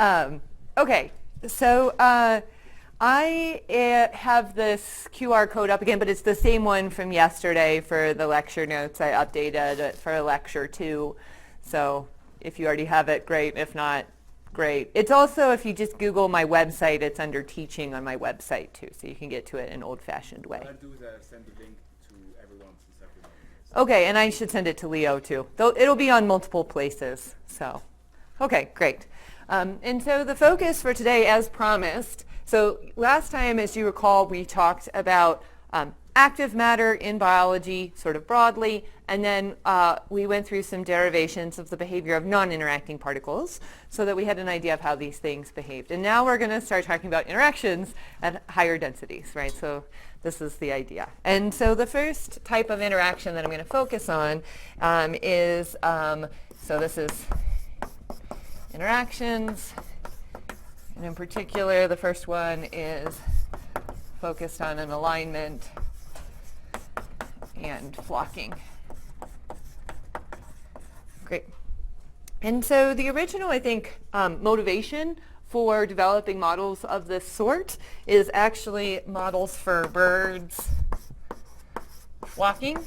Okay, so I have this QR code up again, but it's the same one from yesterday for the lecture notes. I updated it for lecture 2. So if you already have it, great. If not, great. It's also, if you just Google my website, it's under teaching on my website too, so you can get to it in an old-fashioned way. I'll do that, send the link to everyone since everyone knows. Okay, and I should send it to Leo too. Though it'll be on multiple places. So, okay, great. And so the focus for today, as promised, so last time, as you recall, we talked about active matter in biology, sort of broadly, and then we went through some derivations of the behavior of non-interacting particles so that we had an idea of how these things behaved. And now we're going to start talking about interactions at higher densities, right? So this is the idea. And so the first type of interaction that I'm going to focus on is, so this is interactions, and in particular, the first one is focused on an alignment and flocking. Great. And so the original, I think, motivation for developing models of this sort is actually models for birds flocking.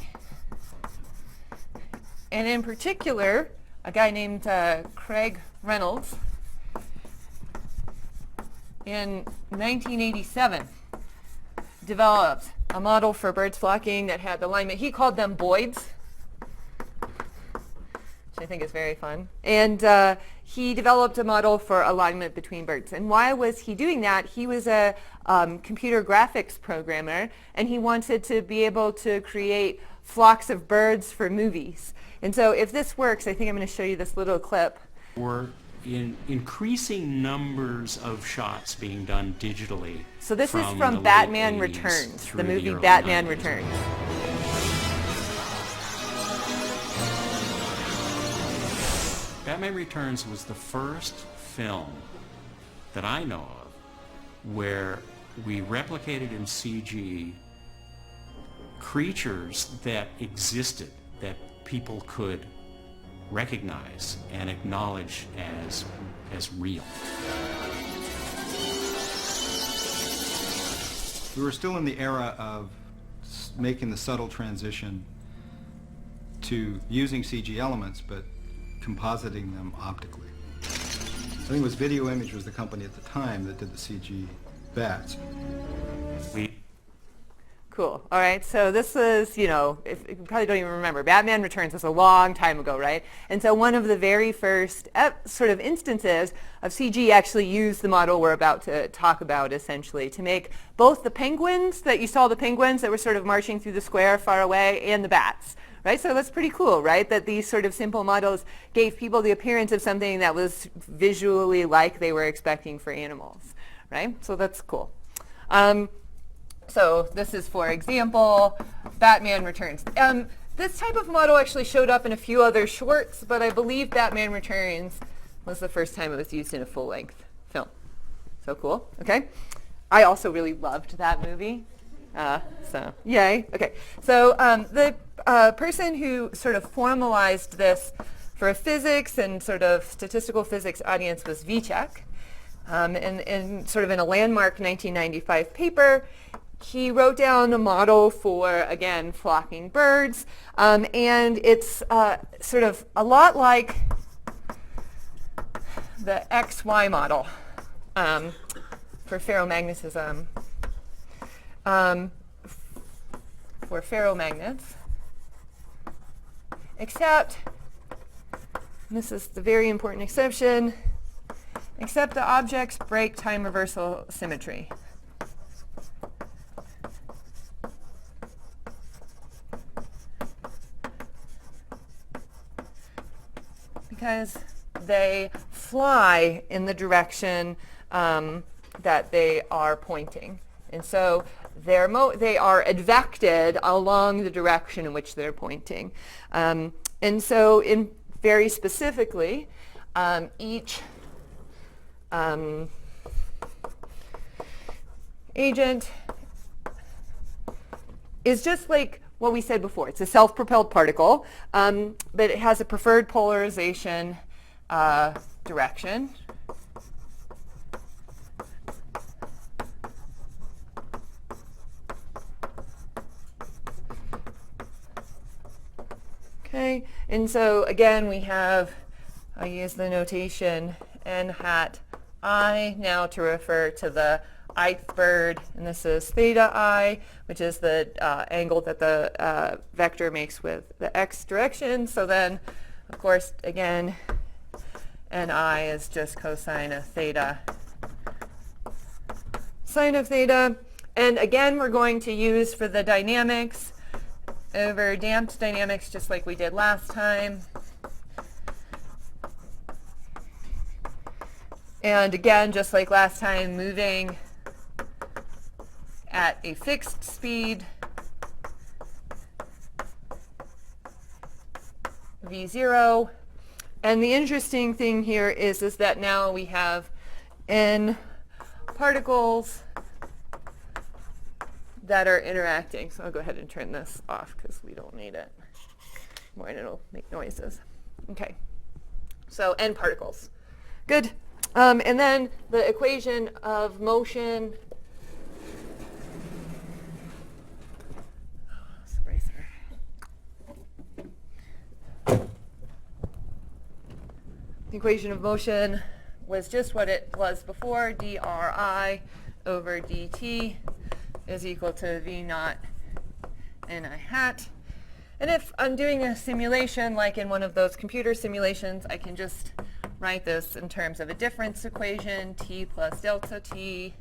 And in particular, a guy named Craig Reynolds in 1987 developed a model for birds flocking that had alignment. He called them boids, which I think is very fun. And he developed a model for alignment between birds. And why was he doing that? He was a computer graphics programmer, and he wanted to be able to create flocks of birds for movies. And so if this works, I think I'm going to show you this little clip. Or in increasing numbers of shots being done digitally. So this is from Batman Returns, the movie Batman Returns. Batman Returns was the first film that I know of where we replicated in CG creatures that existed, that people could recognize and acknowledge as real. We were still in the era of making the subtle transition to using CG elements but compositing them optically. I think it was Video Image was the company at the time that did the CG bats. Cool. All right. So this is, you know, if you probably don't even remember, Batman Returns was a long time ago, right? And so one of the very first sort of instances of CG actually used the model we're about to talk about, essentially, to make both the penguins that you saw, the penguins that were sort of marching through the square far away, and the bats. Right? So that's pretty cool, right? That these sort of simple models gave people the appearance of something that was visually like they were expecting for animals, right? So that's cool. So this is, for example, Batman Returns. This type of model actually showed up in a few other shorts, but I believe Batman Returns was the first time it was used in a full-length film. So cool. Okay. I also really loved that movie. So yay. Okay. So the person who sort of formalized this for a physics and sort of statistical physics audience was Vichek. And sort of in a landmark 1995 paper, he wrote down a model for, again, flocking birds, and it's sort of a lot like the XY model for ferromagnetism. For ferromagnets, except, and this is the very important exception, except the objects break time reversal symmetry. Because they fly in the direction that they are pointing. And so they are advected along the direction in which they're pointing. And so very specifically, each agent is just like what we said before. It's a self-propelled particle, but it has a preferred polarization direction. Okay, and so again we have, I use the notation n hat I now to refer to the ith bird, and this is theta I, which is the angle that the vector makes with the x direction. So then, of course, again, ni is just cosine of theta, sine of theta. And again, we're going to use for the dynamics over damped dynamics, just like we did last time. And again, just like last time, moving at a fixed speed, v0. And the interesting thing here is that now we have n particles that are interacting. So I'll go ahead and turn this off because we don't need it more, and it'll make noises. Okay, so n particles. Good. And then the equation of motion. The equation of motion was just what it was before. dri over dt is equal to v naught ni hat. And if I'm doing a simulation like in one of those computer simulations, I can just write this in terms of a difference equation. T plus delta t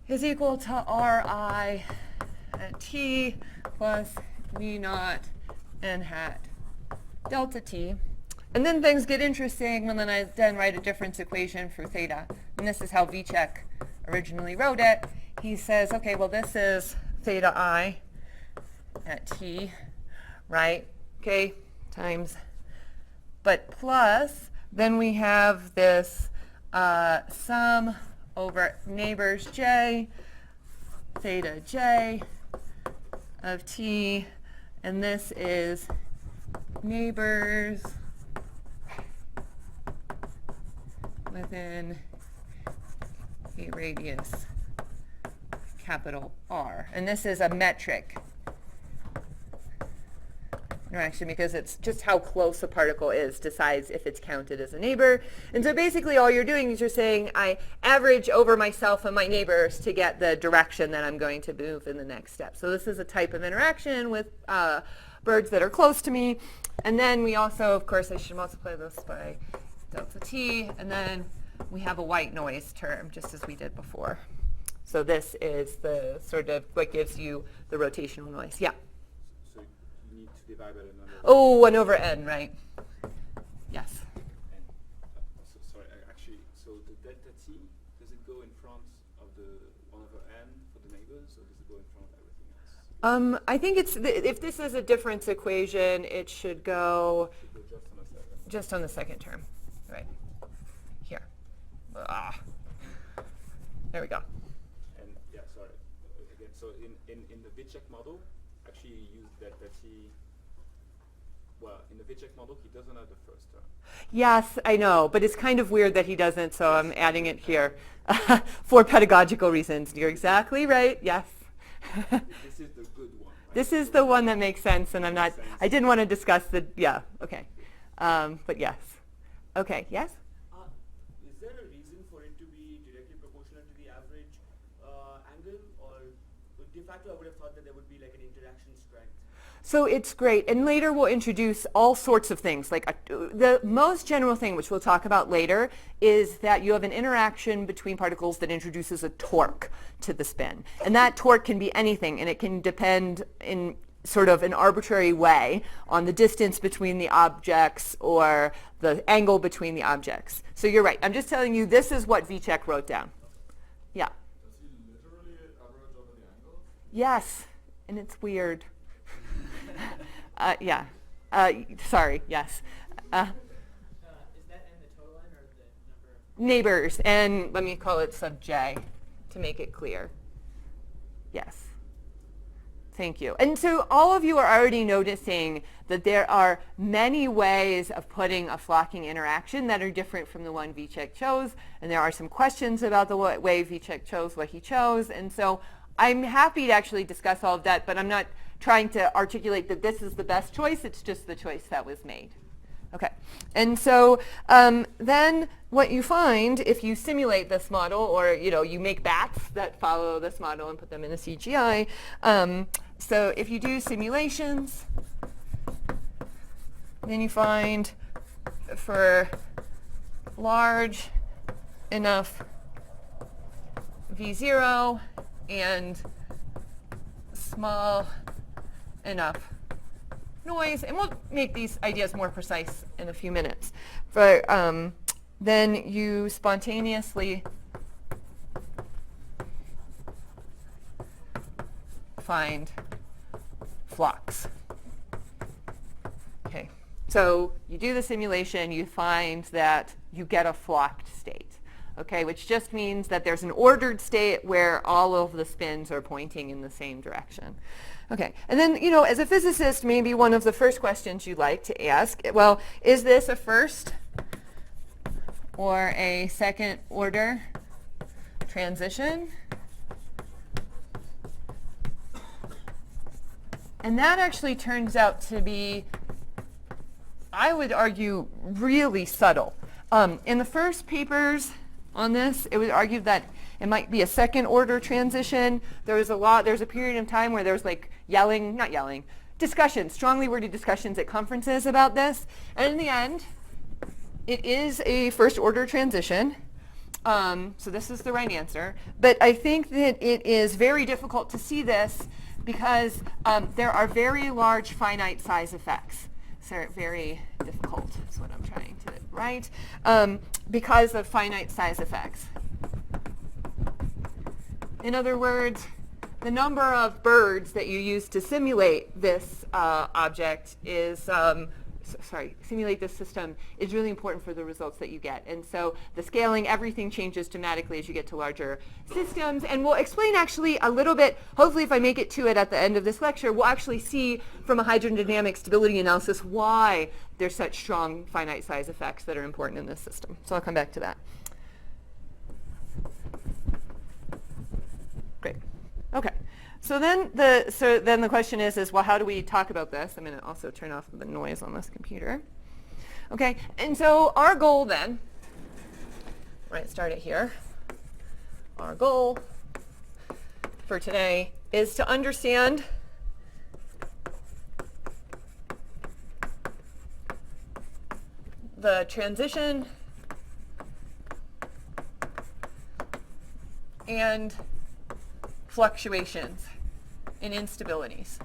is equal to ri at t plus v naught n hat delta t. And then things get interesting when I then write a difference equation for theta. And this is how Vicek originally wrote it. He says, okay, well, this is theta I at t, right? Okay, times, but plus, then we have this sum over neighbors j, theta j of t, and this is neighbors within a radius capital R. And this is a metric interaction because it's just how close a particle is decides if it's counted as a neighbor. And so basically all you're doing is you're saying I average over myself and my neighbors to get the direction that I'm going to move in the next step. So this is a type of interaction with birds that are close to me. And then we also, of course, I should multiply this by delta t, and then we have a white noise term, just as we did before. So this is the sort of what gives you the rotational noise. Yeah? So you need to divide by the number. Oh, 1 over n, right? Yes. And, sorry, actually, so the delta t, does it go in front of the 1 over n for the neighbors, or does it go in front of everything else? I think it's if this is a difference equation, it should go Just on the second. term, right? Here. There we go. And yeah, sorry. Again, so in the Vicek model, actually you use delta t. Well, in the Vicek model, he doesn't have the first term. Yes, I know, but it's kind of weird that he doesn't, so I'm adding it here for pedagogical reasons. You're exactly right. Yes. This is the good one. Right? This is the one that makes sense, and I didn't want to discuss the, yeah, okay. But yes. Okay, yes? Is there a reason for it to be directly proportional to the average angle, or de facto I would have thought that there would be like an interaction strength? So it's great, and later we'll introduce all sorts of things. Like the most general thing, which we'll talk about later, is that you have an interaction between particles that introduces a torque to the spin. And that torque can be anything, and it can depend in sort of an arbitrary way on the distance between the objects or the angle between the objects. So you're right. I'm just telling you this is what Vicek wrote down. Yeah. Does he literally average over the angle? Yes, and it's weird. Yeah. Sorry, yes. Is that n the total n or the number of? Neighbors, and let me call it sub j to make it clear. Yes. Thank you. And so all of you are already noticing that there are many ways of putting a flocking interaction that are different from the one Vicek chose, and there are some questions about the way Vicek chose what he chose, and so I'm happy to actually discuss all of that, but I'm not trying to articulate that this is the best choice. It's just the choice that was made. Okay, and so then what you find if you simulate this model, or you make bats that follow this model and put them in a CGI. So if you do simulations, then you find for large enough V0 and small enough noise, and we'll make these ideas more precise in a few minutes. But then you spontaneously find flocks. Okay, so you do the simulation, you find that you get a flocked state. Okay, which just means that there's an ordered state where all of the spins are pointing in the same direction. Okay, and then, as a physicist, maybe one of the first questions you'd like to ask, well, is this a first or a second order transition? And that actually turns out to be, I would argue, really subtle. In the first papers on this, it was argued that it might be a second order transition. There's a period of time where there was discussions, strongly worded discussions at conferences about this. And in the end, it is a first order transition. So this is the right answer. But I think that it is very difficult to see this because there are very large finite size effects. So very difficult is what I'm trying to write, because of finite size effects. In other words, the number of birds that you use to simulate this object is, simulate this system is really important for the results that you get. And so the scaling, everything changes dramatically as you get to larger systems. And we'll explain actually a little bit, hopefully if I make it to it at the end of this lecture, we'll actually see from a hydrodynamic stability analysis why there's such strong finite size effects that are important in this system. So I'll come back to that. Great. Okay. So then the question is well, how do we talk about this? I'm going to also turn off the noise on this computer. Okay, and so our goal then, right, start it here. Our goal for today is to understand the transition and fluctuations in instabilities.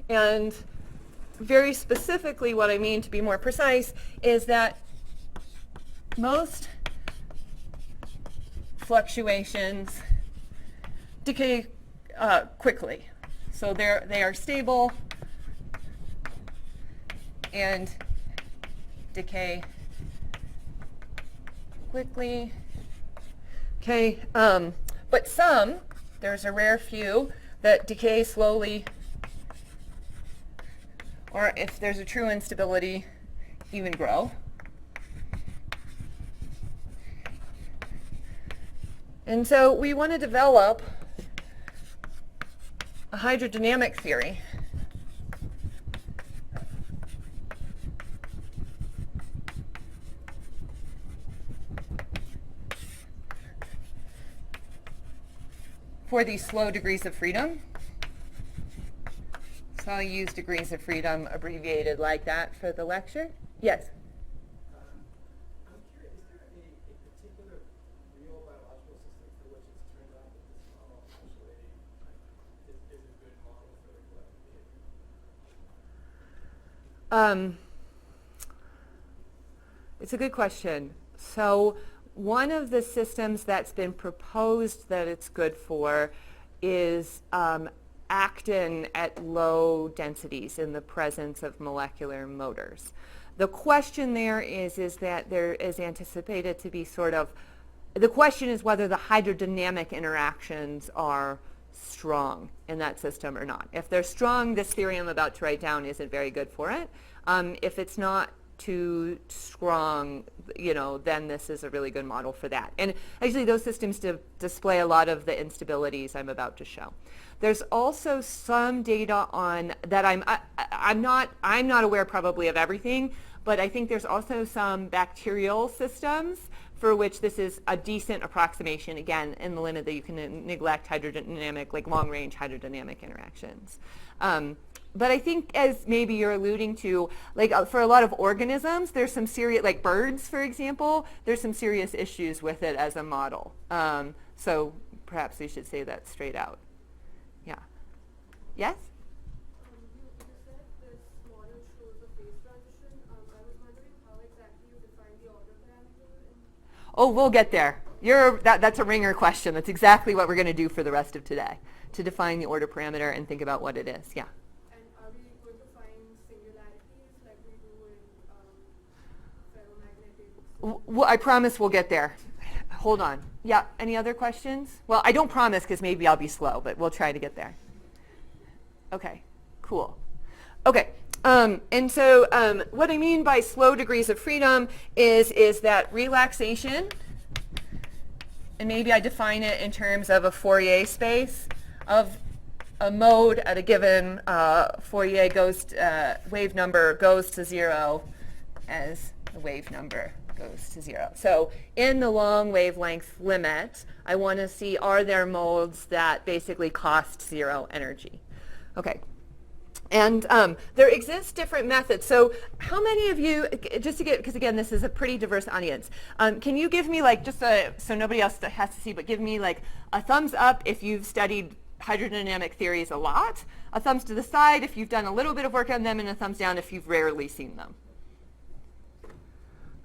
And very specifically, what I mean, to be more precise, is that most fluctuations decay quickly. So they are stable and decay quickly. Okay, but there's a rare few that decay slowly, or if there's a true instability, even grow. And so we want to develop a hydrodynamic theory for these slow degrees of freedom. So I'll use degrees of freedom abbreviated like that for the lecture. Yes? I'm curious, is there a particular real biological system for which it's turned out that this model actually is a good model for the collective behavior? It's a good question. So one of the systems that's been proposed that it's good for is actin at low densities in the presence of molecular motors. The question there is that there is anticipated to be the question is whether the hydrodynamic interactions are strong in that system or not. If they're strong, this theory I'm about to write down isn't very good for it. If it's not too strong, then this is a really good model for that. And actually those systems display a lot of the instabilities I'm about to show. There's also some data on that I'm not aware probably of everything, but I think there's also some bacterial systems for which this is a decent approximation, again, in the limit that you can neglect hydrodynamic, like long-range hydrodynamic interactions. But I think, as maybe you're alluding to, like for a lot of organisms, there's some serious, like birds, for example, there's some serious issues with it as a model. So perhaps we should say that straight out. Yeah. Yes? You said this model shows a phase transition. I was wondering how exactly you define the order parameter. Oh, we'll get there. That's a ringer question. That's exactly what we're going to do for the rest of today, to define the order parameter and think about what it is. Yeah. And are we going to find singularities like we do in ferromagnetics? Well, I promise we'll get there. Hold on. Yeah, any other questions? Well, I don't promise because maybe I'll be slow, but we'll try to get there. Okay, cool. Okay, and so what I mean by slow degrees of freedom is that relaxation, and maybe I define it in terms of a Fourier space of a mode at a given Fourier wave number goes to 0 as the wave number goes to 0. So in the long wavelength limit, I want to see, are there modes that basically cost 0 energy? Okay. And there exist different methods. So how many of you, just to get, because again, this is a pretty diverse audience, can you give me like, so nobody else has to see, but give me like a thumbs up if you've studied hydrodynamic theories a lot, a thumbs to the side if you've done a little bit of work on them, and a thumbs down if you've rarely seen them.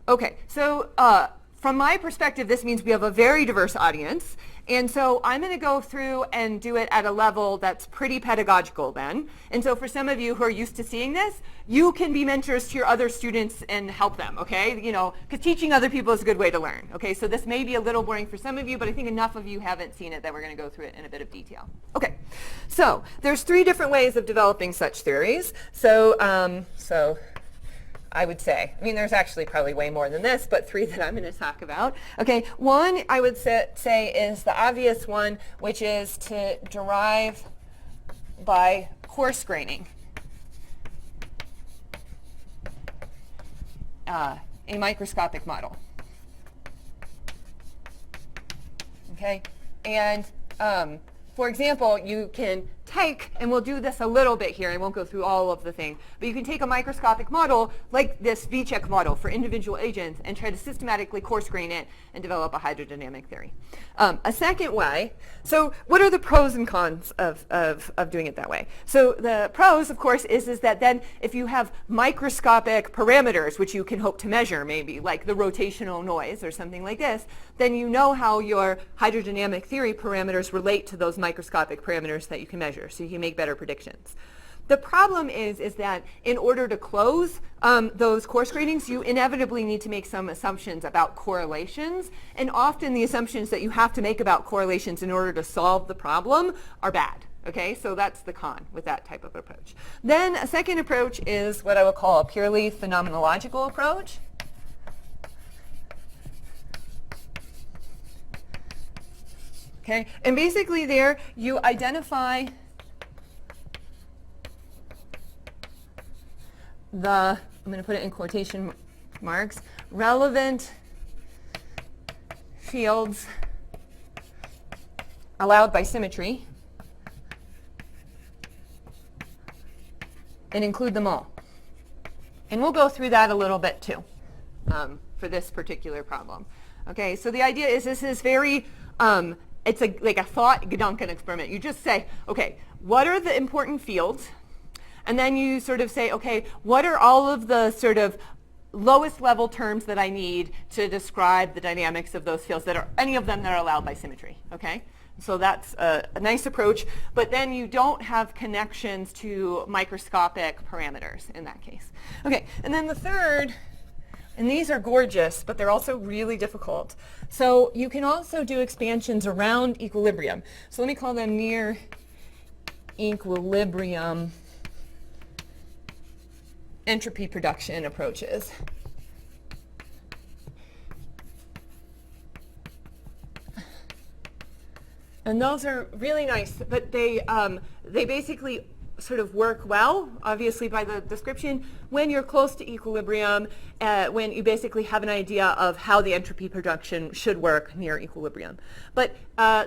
Okay, so from my perspective, this means we have a very diverse audience. And so I'm going to go through and do it at a level that's pretty pedagogical then. And so for some of you who are used to seeing this, you can be mentors to your other students and help them, okay? Because teaching other people is a good way to learn, okay? So this may be a little boring for some of you, but I think enough of you haven't seen it that we're going to go through it in a bit of detail. Okay, so there's 3 different ways of developing such theories. So I would say, there's actually probably way more than this, but 3 that I'm going to talk about. Okay, one I would say is the obvious one, which is to derive by coarse graining a microscopic model. Okay, and for example, you can take, and we'll do this a little bit here, I won't go through all of the thing, but you can take a microscopic model like this V-check model for individual agents and try to systematically coarse grain it and develop a hydrodynamic theory. A second way, so what are the pros and cons of doing it that way? So the pros, of course, is that then if you have microscopic parameters, which you can hope to measure maybe, like the rotational noise or something like this, then you know how your hydrodynamic theory parameters relate to those microscopic parameters that you can measure, so you can make better predictions. The problem is that in order to close those coarse gratings, you inevitably need to make some assumptions about correlations, and often the assumptions that you have to make about correlations in order to solve the problem are bad. Okay, so that's the con with that type of approach. Then a second approach is what I would call a purely phenomenological approach. Okay, and basically there you identify I'm going to put it in quotation marks, relevant fields allowed by symmetry and include them all. And we'll go through that a little bit too for this particular problem. Okay, so the idea is this is very, it's like a thought Duncan experiment. You just say, okay, what are the important fields? And then you sort of say, okay, what are all of the sort of lowest level terms that I need to describe the dynamics of those fields that are, any of them that are allowed by symmetry, okay? So that's a nice approach, but then you don't have connections to microscopic parameters in that case. Okay, and then the third, and these are gorgeous, but they're also really difficult. So you can also do expansions around equilibrium. So let me call them near equilibrium entropy production approaches. And those are really nice, but they basically sort of work well, obviously by the description, when you're close to equilibrium, when you basically have an idea of how the entropy production should work near equilibrium. But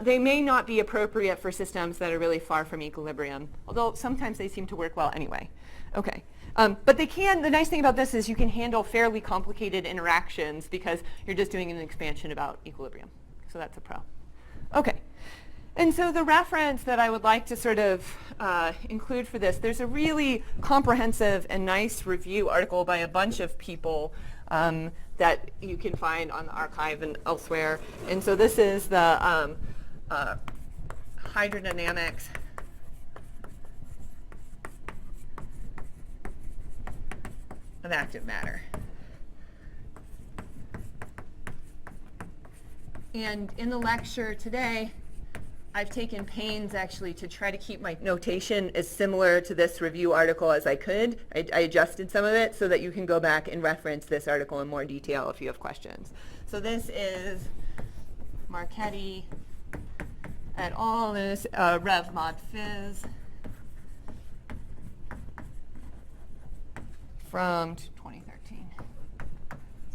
they may not be appropriate for systems that are really far from equilibrium, although sometimes they seem to work well anyway. Okay. But they can, the nice thing about this is you can handle fairly complicated interactions because you're just doing an expansion about equilibrium. So that's a pro. Okay. And so the reference that I would like to sort of include for this, there's a really comprehensive and nice review article by a bunch of people that you can find on the archive and elsewhere. And so this is the Hydrodynamics of active matter. And in the lecture today, I've taken pains actually to try to keep my notation as similar to this review article as I could. I adjusted some of it so that you can go back and reference this article in more detail if you have questions. So this is Marchetti et al. This Rev Mod Phys from 2013.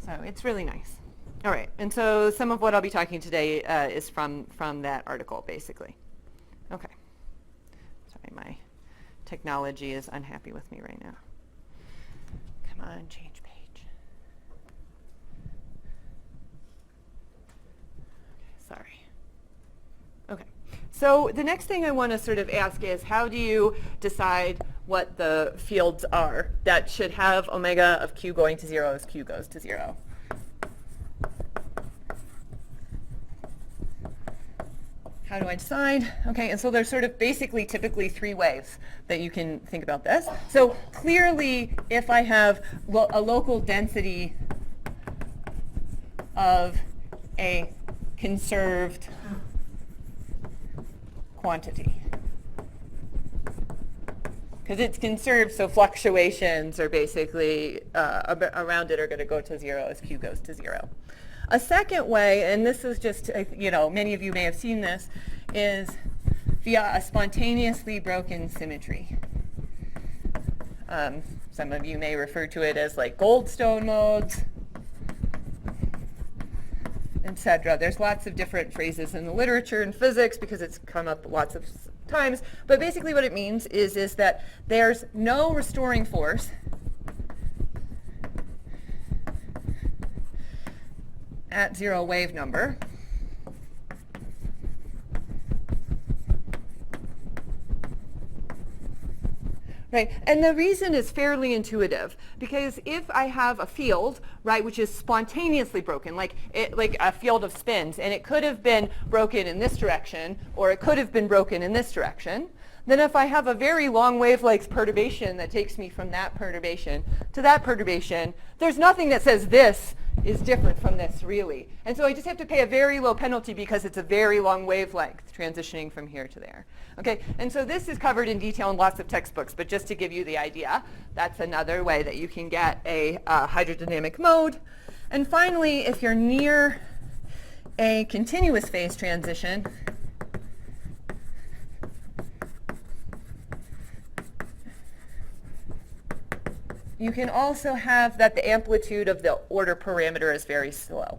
So it's really nice. All right, and so some of what I'll be talking today is from that article, basically. Okay. Sorry, my technology is unhappy with me right now. Come on, change page. Okay, sorry. Okay, so the next thing I want to sort of ask is how do you decide what the fields are that should have omega of q going to 0 as q goes to 0? How do I decide? Okay, and so there's sort of basically typically three ways that you can think about this. So clearly, if I have a local density of a conserved quantity, because it's conserved, so fluctuations are basically around it are going to go to 0 as q goes to 0. A second way, and this is just, many of you may have seen this, is via a spontaneously broken symmetry. Some of you may refer to it as like Goldstone modes, etc. There's lots of different phrases in the literature in physics because it's come up lots of times. But basically what it means is that there's no restoring force at 0 wave number. Right, and the reason is fairly intuitive because if I have a field, right, which is spontaneously broken, like a field of spins, and it could have been broken in this direction or it could have been broken in this direction, then if I have a very long wavelength perturbation that takes me from that perturbation to that perturbation, there's nothing that says this is different from this really. And so I just have to pay a very low penalty because it's a very long wavelength transitioning from here to there. Okay, and so this is covered in detail in lots of textbooks, but just to give you the idea, that's another way that you can get a hydrodynamic mode. And finally, if you're near a continuous phase transition, you can also have that the amplitude of the order parameter is very slow.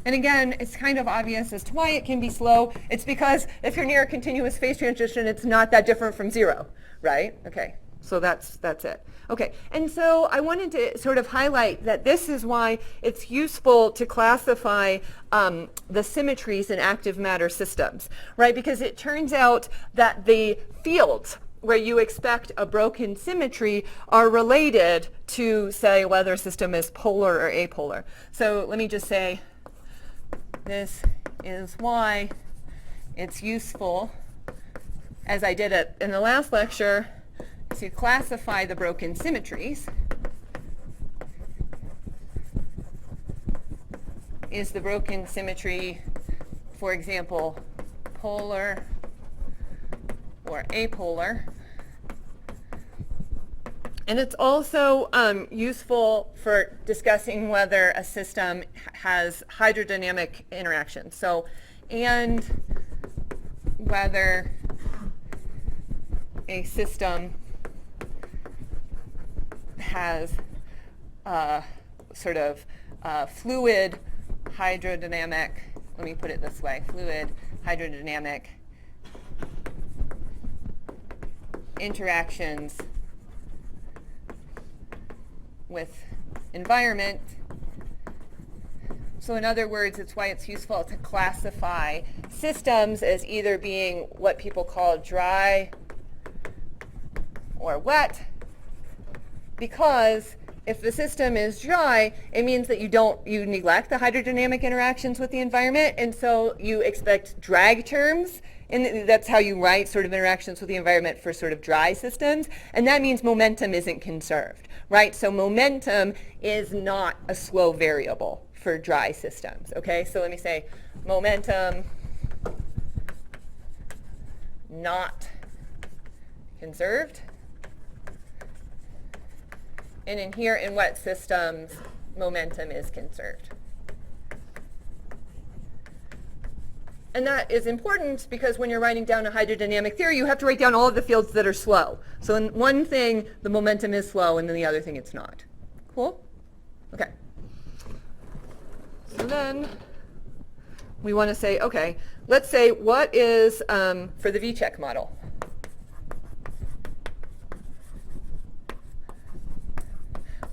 And again, it's kind of obvious as to why it can be slow. It's because if you're near a continuous phase transition, it's not that different from 0, right? Okay, so that's it. Okay, and so I wanted to sort of highlight that this is why it's useful to classify the symmetries in active matter systems, right? Because it turns out that the fields where you expect a broken symmetry are related to, say, whether a system is polar or apolar. So let me just say, this is why it's useful, as I did it in the last lecture, to classify the broken symmetries. Is the broken symmetry, for example, polar or apolar. And it's also useful for discussing whether a system has hydrodynamic interactions. So, and whether a system has sort of fluid hydrodynamic, let me put it this way, fluid hydrodynamic interactions with environment. So in other words, it's why it's useful to classify systems as either being what people call dry or wet, because if the system is dry, it means that you neglect the hydrodynamic interactions with the environment, and so you expect drag terms, and that's how you write sort of interactions with the environment for sort of dry systems, and that means momentum isn't conserved, right? So momentum is not a slow variable for dry systems, okay? So let me say momentum not conserved. And in here, in wet systems, momentum is conserved. And that is important because when you're writing down a hydrodynamic theory, you have to write down all of the fields that are slow. So in one thing, the momentum is slow, and then the other thing, it's not. Cool? Okay. So then we want to say, okay, let's say what is, for the V-check model,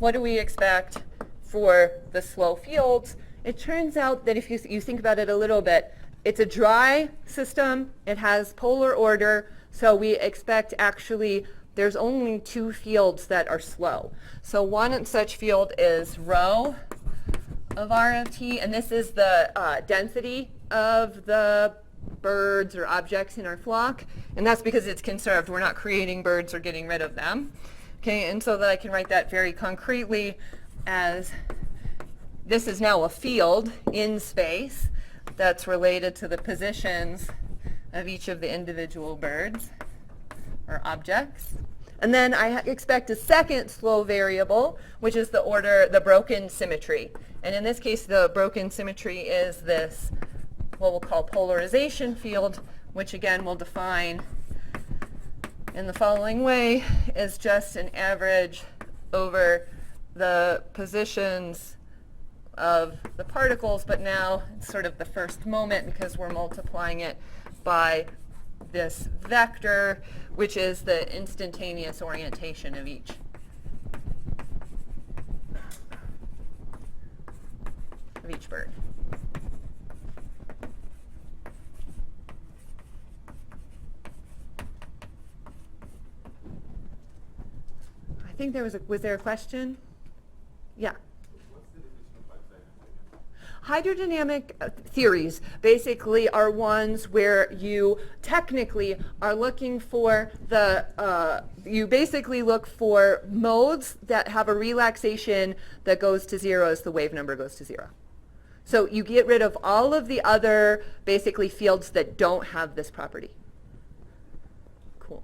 what do we expect for the slow fields? It turns out that if you think about it a little bit, it's a dry system, it has polar order, so we expect actually there's only two fields that are slow. So one such field is rho of R of t, and this is the density of the birds or objects in our flock, and that's because it's conserved. We're not creating birds or getting rid of them. Okay, and so that I can write that very concretely as this is now a field in space that's related to the positions of each of the individual birds or objects. And then I expect a second slow variable, which is the broken symmetry. And in this case, the broken symmetry is this, what we'll call polarization field, which again we'll define in the following way, is just an average over the positions of the particles, but now it's sort of the first moment because we're multiplying it by this vector, which is the instantaneous orientation of each. Bird. I think was there a question? Yeah. What's the definition of Hydrodynamic theories basically are ones where you technically are looking for you basically look for modes that have a relaxation that goes to zero as the wave number goes to zero. So you get rid of all of the other basically fields that don't have this property. Cool.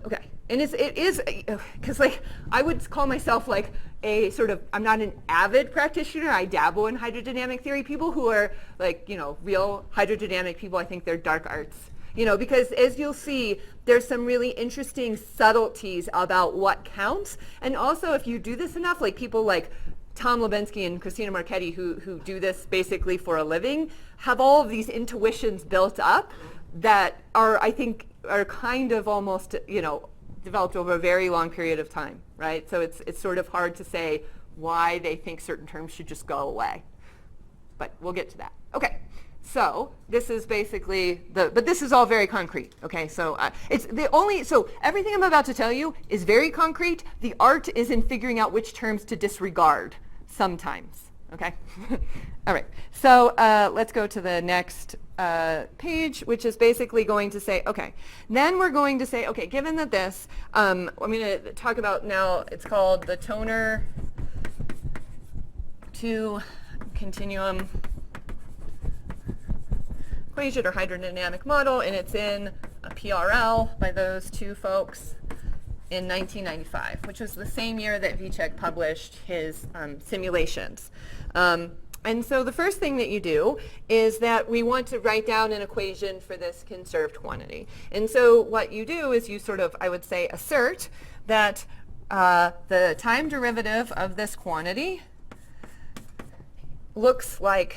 Okay. And it is, because like I would call myself like a sort of, I'm not an avid practitioner, I dabble in hydrodynamic theory. People who are like, real hydrodynamic people, I think they're dark arts. Because as you'll see, there's some really interesting subtleties about what counts. And also if you do this enough, like people like Tom Lebensky and Christina Marchetti, who do this basically for a living, have all of these intuitions built up that I think are kind of almost, developed over a very long period of time, right? So it's sort of hard to say why they think certain terms should just go away. But we'll get to that. Okay, so this is basically but this is all very concrete, okay? So so everything I'm about to tell you is very concrete. The art is in figuring out which terms to disregard sometimes, okay? All right, so let's go to the next page, which is basically going to say, okay, then we're going to say, okay, given that this, I'm going to talk about now, it's called the toner to continuum equation or hydrodynamic model, and it's in a PRL by those two folks in 1995, which was the same year that Vicek published his simulations. And so the first thing that you do is that we want to write down an equation for this conserved quantity. And so what you do is you sort of, I would say, assert that the time derivative of this quantity looks like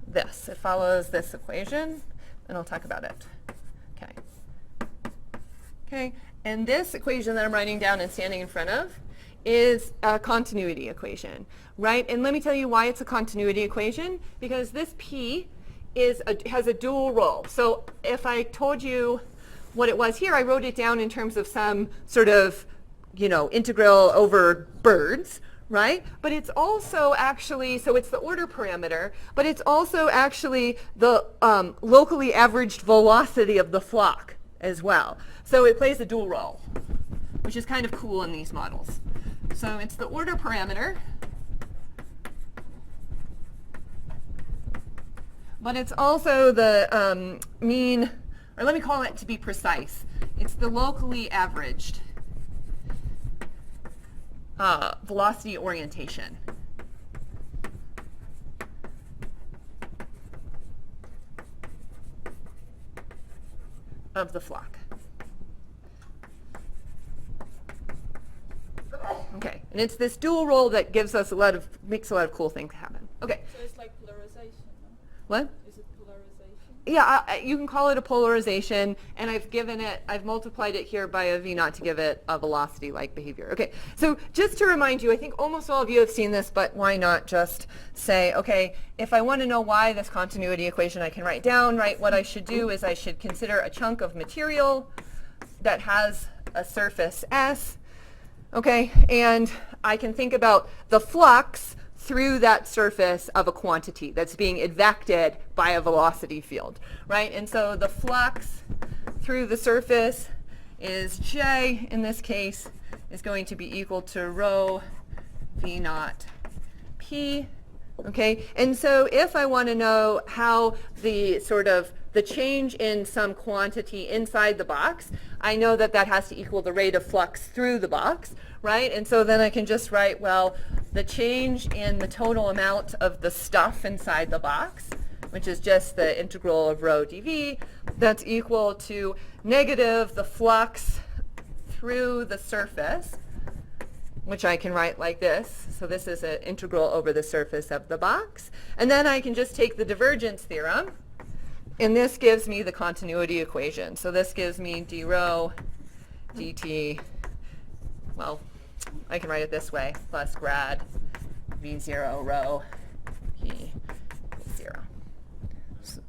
this. It follows this equation, and I'll talk about it. Okay. Okay, and this equation that I'm writing down and standing in front of is a continuity equation, right? And let me tell you why it's a continuity equation, because this P has a dual role. So if I told you what it was here, I wrote it down in terms of some sort of, integral over birds, right? But it's also actually, so it's the order parameter, but it's also actually the locally averaged velocity of the flock as well. So it plays a dual role, which is kind of cool in these models. So it's the order parameter, but it's also the mean, or let me call it to be precise, it's the locally averaged velocity orientation. Of the flock. Okay, and it's this dual role that gives us makes a lot of cool things happen. Okay. So it's like polarization, no? What? Is it polarization? Yeah, you can call it a polarization, and I've multiplied it here by a V naught to give it a velocity-like behavior. Okay, so just to remind you, I think almost all of you have seen this, but why not just say, okay, if I want to know why this continuity equation I can write down, right, what I should do is I should consider a chunk of material that has a surface S, okay, and I can think about the flux through that surface of a quantity that's being advected by a velocity field, right? And so the flux through the surface is J, in this case, is going to be equal to rho V naught P, okay? And so if I want to know how the change in some quantity inside the box, I know that that has to equal the rate of flux through the box, right? And so then I can just write, well, the change in the total amount of the stuff inside the box, which is just the integral of rho dV, that's equal to negative the flux through the surface, which I can write like this. So this is an integral over the surface of the box. And then I can just take the divergence theorem, and this gives me the continuity equation. So this gives me d rho dt, well, I can write it this way, plus grad V0 rho P 0. So,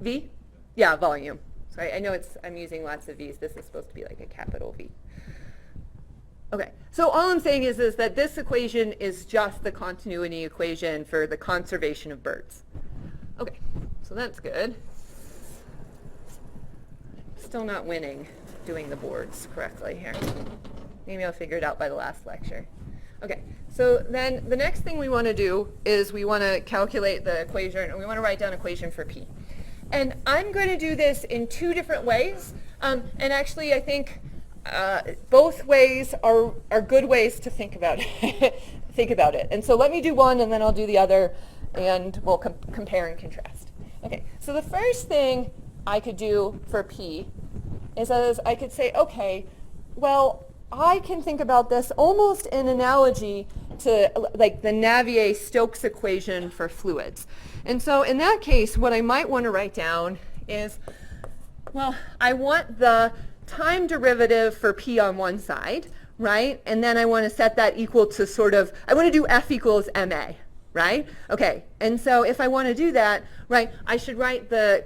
V? Yeah, volume. So I know I'm using lots of V's. This is supposed to be like a capital V. Okay, so all I'm saying is that this equation is just the continuity equation for the conservation of birds. Okay, so that's good. Still not winning doing the boards correctly here. Maybe I'll figure it out by the last lecture. Okay, so then the next thing we want to do is we want to calculate the equation, and we want to write down an equation for P. And I'm going to do this in two different ways, and actually I think both ways are good ways to think about it. And so let me do one, and then I'll do the other, and we'll compare and contrast. Okay, so the first thing I could do for P is I could say, okay, well, I can think about this almost in analogy to like the Navier-Stokes equation for fluids. And so in that case, what I might want to write down is, well, I want the time derivative for P on one side, right? And then I want to set that equal to I want to do F equals ma, right? Okay, and so if I want to do that, right, I should write the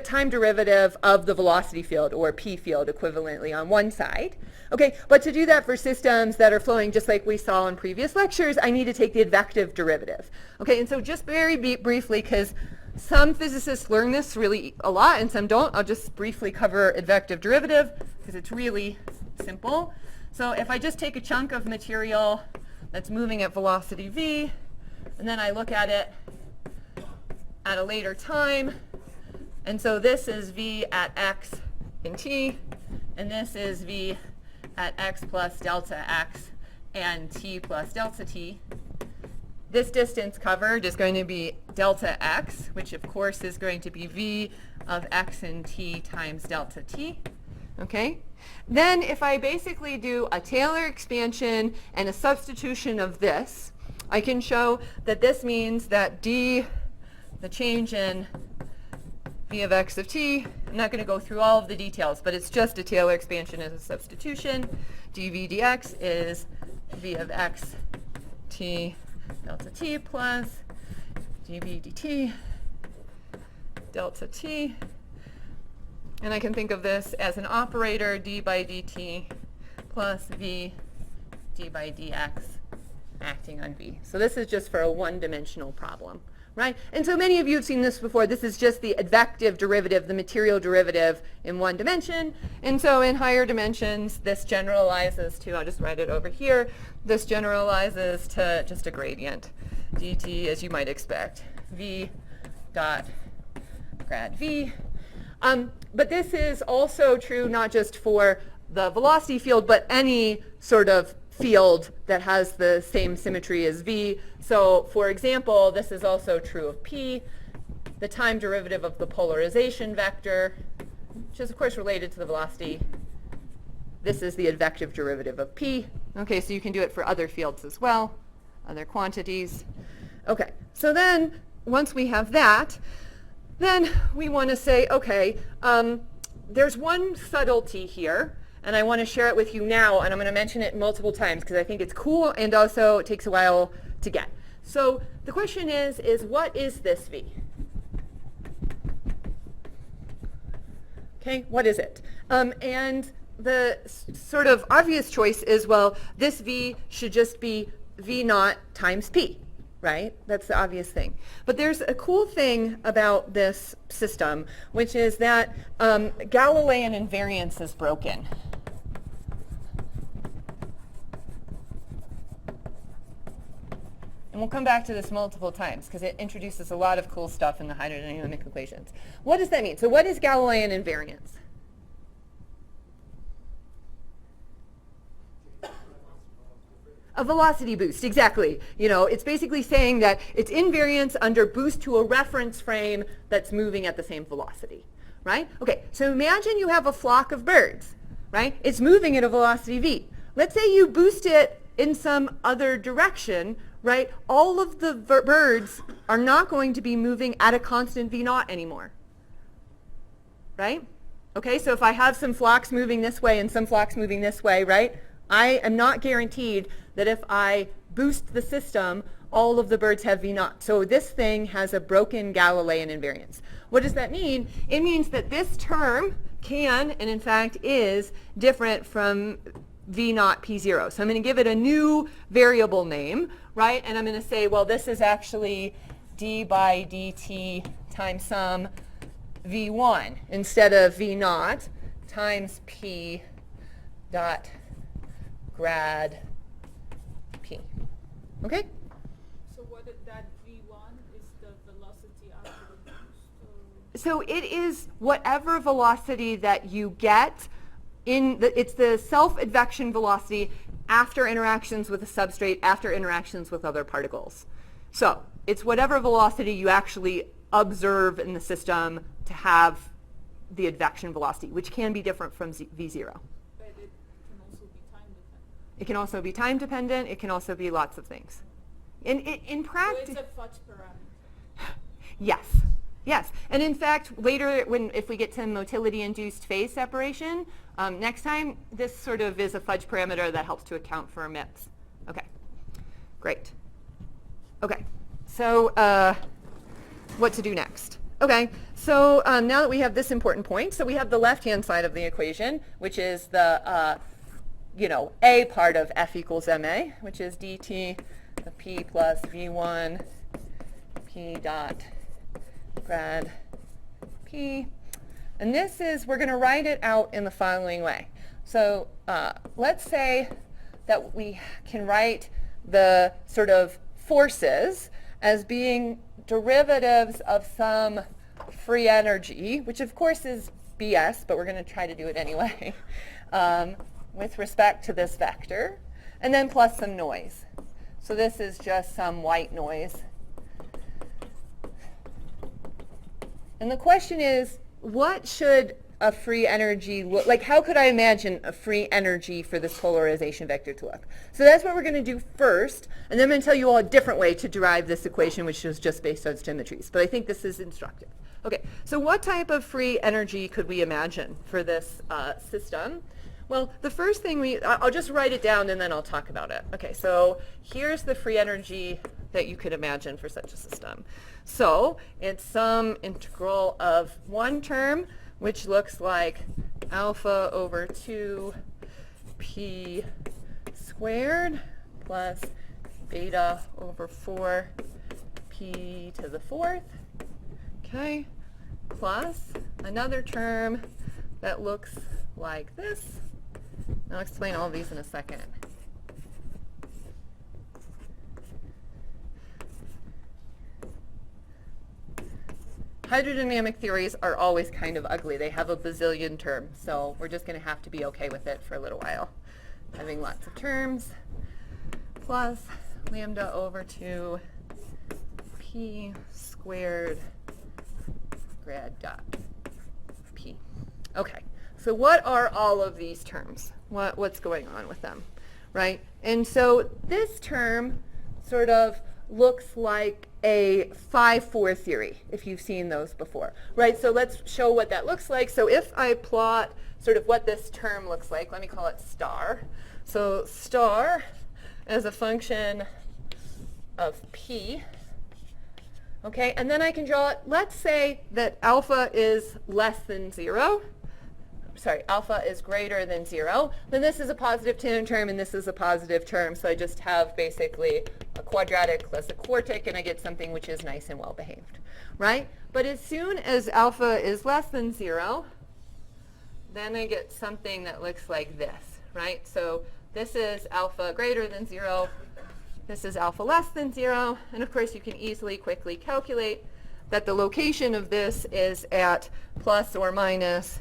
time derivative of the velocity field, or P field equivalently, on one side. Okay, but to do that for systems that are flowing just like we saw in previous lectures, I need to take the advective derivative. Okay, and so just very briefly, because some physicists learn this really a lot and some don't, I'll just briefly cover advective derivative because it's really simple. So if I just take a chunk of material that's moving at velocity v, and then I look at it at a later time, And so this is v at x in t, and this is v at x plus delta x and t plus delta t. This distance covered is going to be delta x, which of course is going to be v of x and t times delta t. Okay? Then if I basically do a Taylor expansion and a substitution of this, I can show that this means that d, the change in v of x of t, I'm not going to go through all of the details, but it's just a Taylor expansion as a substitution. dv dx is v of x t delta t plus dv dt delta t. And I can think of this as an operator, d by dt plus v d by dx acting on v. So this is just for a one-dimensional problem, right? And so many of you have seen this before. This is just the advective derivative, the material derivative in one dimension. And so in higher dimensions, this generalizes to, I'll just write it over here, this generalizes to just a gradient, dt, as you might expect, v dot grad v. But this is also true not just for the velocity field, but any sort of field that has the same symmetry as v. So for example, this is also true of p, the time derivative of the polarization vector, which is of course related to the velocity. This is the advective derivative of p. Okay, so you can do it for other fields as well, other quantities. Okay, so then once we have that, then we want to say, okay, there's one subtlety here, and I want to share it with you now, and I'm going to mention it multiple times because I think it's cool and also it takes a while to get. So the question is what is this v? Okay, what is it? And the sort of obvious choice is, well, this v should just be v naught times p. Right? That's the obvious thing. But there's a cool thing about this system, which is that Galilean invariance is broken. And we'll come back to this multiple times because it introduces a lot of cool stuff in the hydrodynamic equations. What does that mean? So what is Galilean invariance? A velocity boost, exactly. You know, it's basically saying that it's invariance under boost to a reference frame that's moving at the same velocity, right? Okay, so imagine you have a flock of birds, right? It's moving at a velocity v. Let's say you boost it in some other direction, right? All of the birds are not going to be moving at a constant v naught anymore, right? Okay, so if I have some flocks moving this way and some flocks moving this way, right? I am not guaranteed that if I boost the system, all of the birds have v naught. So this thing has a broken Galilean invariance. What does that mean? It means that this term can, and in fact is, different from v naught p0. So I'm going to give it a new variable name, right? And I'm going to say, well, this is actually d by dt times some v1 instead of v naught times p dot grad p. Okay? So what that v1 is the velocity after the boost? So it is whatever velocity that you get it's the self-advection velocity after interactions with a substrate, after interactions with other particles. So it's whatever velocity you actually observe in the system to have the advection velocity, which can be different from v0. But it can also be time dependent. It can also be time dependent. It can also be lots of things. In So practice, it's a fudge parameter. yes, yes. And in fact, later, if we get to motility-induced phase separation, next time, this sort of is a fudge parameter that helps to account for MIPS. Okay, great. Okay, so what to do next? Okay, so now that we have this important point, so we have the left-hand side of the equation, which is the A part of F equals ma, which is dt of p plus v1 p dot grad p. And this is, we're going to write it out in the following way. So let's say that we can write the sort of forces as being derivatives of some free energy, which of course is BS, but we're going to try to do it anyway, with respect to this vector, and then plus some noise. So this is just some white noise. And the question is, what should a free energy look like? How could I imagine a free energy for this polarization vector to look? So that's what we're going to do first, and then I'm going to tell you all a different way to derive this equation, which is just based on symmetries. But I think this is instructive. Okay, so what type of free energy could we imagine for this system? Well, the first thing I'll just write it down and then I'll talk about it. Okay, so here's the free energy that you could imagine for such a system. So it's some integral of one term, which looks like alpha over 2p squared plus beta over 4p to the fourth, okay, plus another term that looks like this. I'll explain all of these in a second. Hydrodynamic theories are always kind of ugly. They have a bazillion terms, so we're just going to have to be okay with it for a little while. Having lots of terms, plus lambda over 2p squared grad dot p. Okay, so what are all of these terms? What's going on with them, right? And so this term sort of looks like a 5-4 theory, if you've seen those before, right? So let's show what that looks like. So if I plot sort of what this term looks like, let me call it star. So star as a function of p, okay? And then I can draw it, let's say that alpha is less than 0. Sorry, alpha is greater than 0, then this is a positive tangent term and this is a positive term, so I just have basically a quadratic plus a quartic and I get something which is nice and well behaved, right? But as soon as alpha is less than 0, then I get something that looks like this, right? So this is alpha greater than 0, this is alpha less than 0, and of course you can easily quickly calculate that the location of this is at plus or minus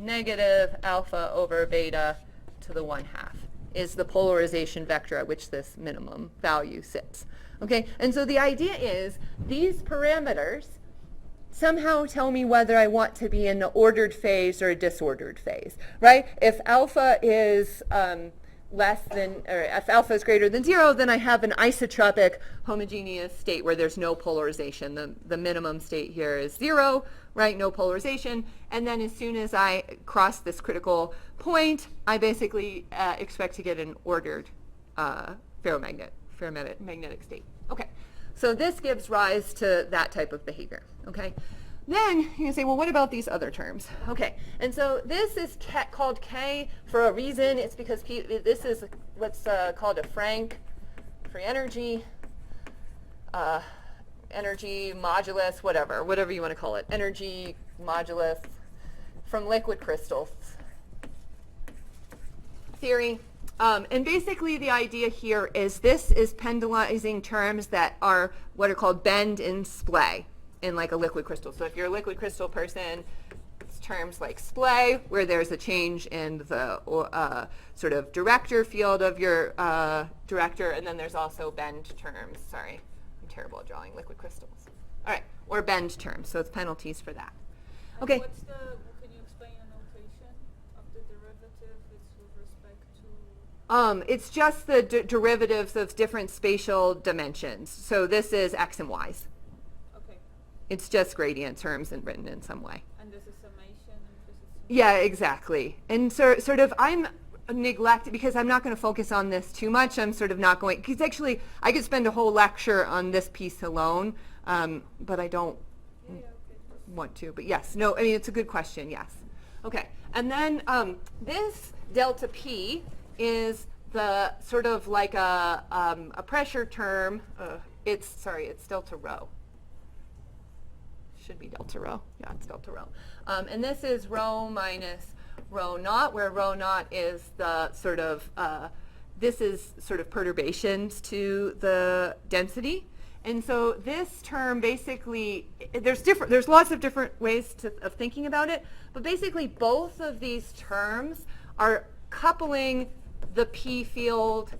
negative alpha over beta to the 1/2 is the polarization vector at which this minimum value sits. Okay, and so the idea is these parameters somehow tell me whether I want to be in an ordered phase or a disordered phase, right? If alpha is less than, or if alpha is greater than 0, then I have an isotropic homogeneous state where there's no polarization. The minimum state here is 0, right? No polarization. And then as soon as I cross this critical point, I basically expect to get an ordered ferromagnetic state. Okay, so this gives rise to that type of behavior, okay? Then you can say, well, what about these other terms? Okay, and so this is called K for a reason. It's because this is what's called a Frank free energy, energy modulus, whatever you want to call it, energy modulus from liquid crystals theory. And basically the idea here is this is pendulizing terms that are what are called bend and splay in like a liquid crystal. So if you're a liquid crystal person, it's terms like splay, where there's a change in the sort of director field of your director, and then there's also bend terms. Sorry, I'm terrible at drawing liquid crystals. All right, or bend terms, so it's penalties for that. And Okay. Can you explain the notation of the derivative? It's with respect to... It's just the derivatives of different spatial dimensions. So this is x and y's. Okay. It's just gradient terms and written in some way. And this is summation and this is... Yeah, exactly. And so sort of I'm neglected because I'm not going to focus on this too much. I'm sort of not going, because actually I could spend a whole lecture on this piece alone, but I don't want to. But yes, no, I mean, it's a good question, yes. Okay, and then this delta P is the sort of like a pressure term. It's delta rho. Should be delta rho. Yeah, it's delta rho. And this is rho minus rho naught, where rho naught is the sort of, this is sort of perturbations to the density. And so this term basically, there's lots of different ways of thinking about it, but basically both of these terms are coupling the P field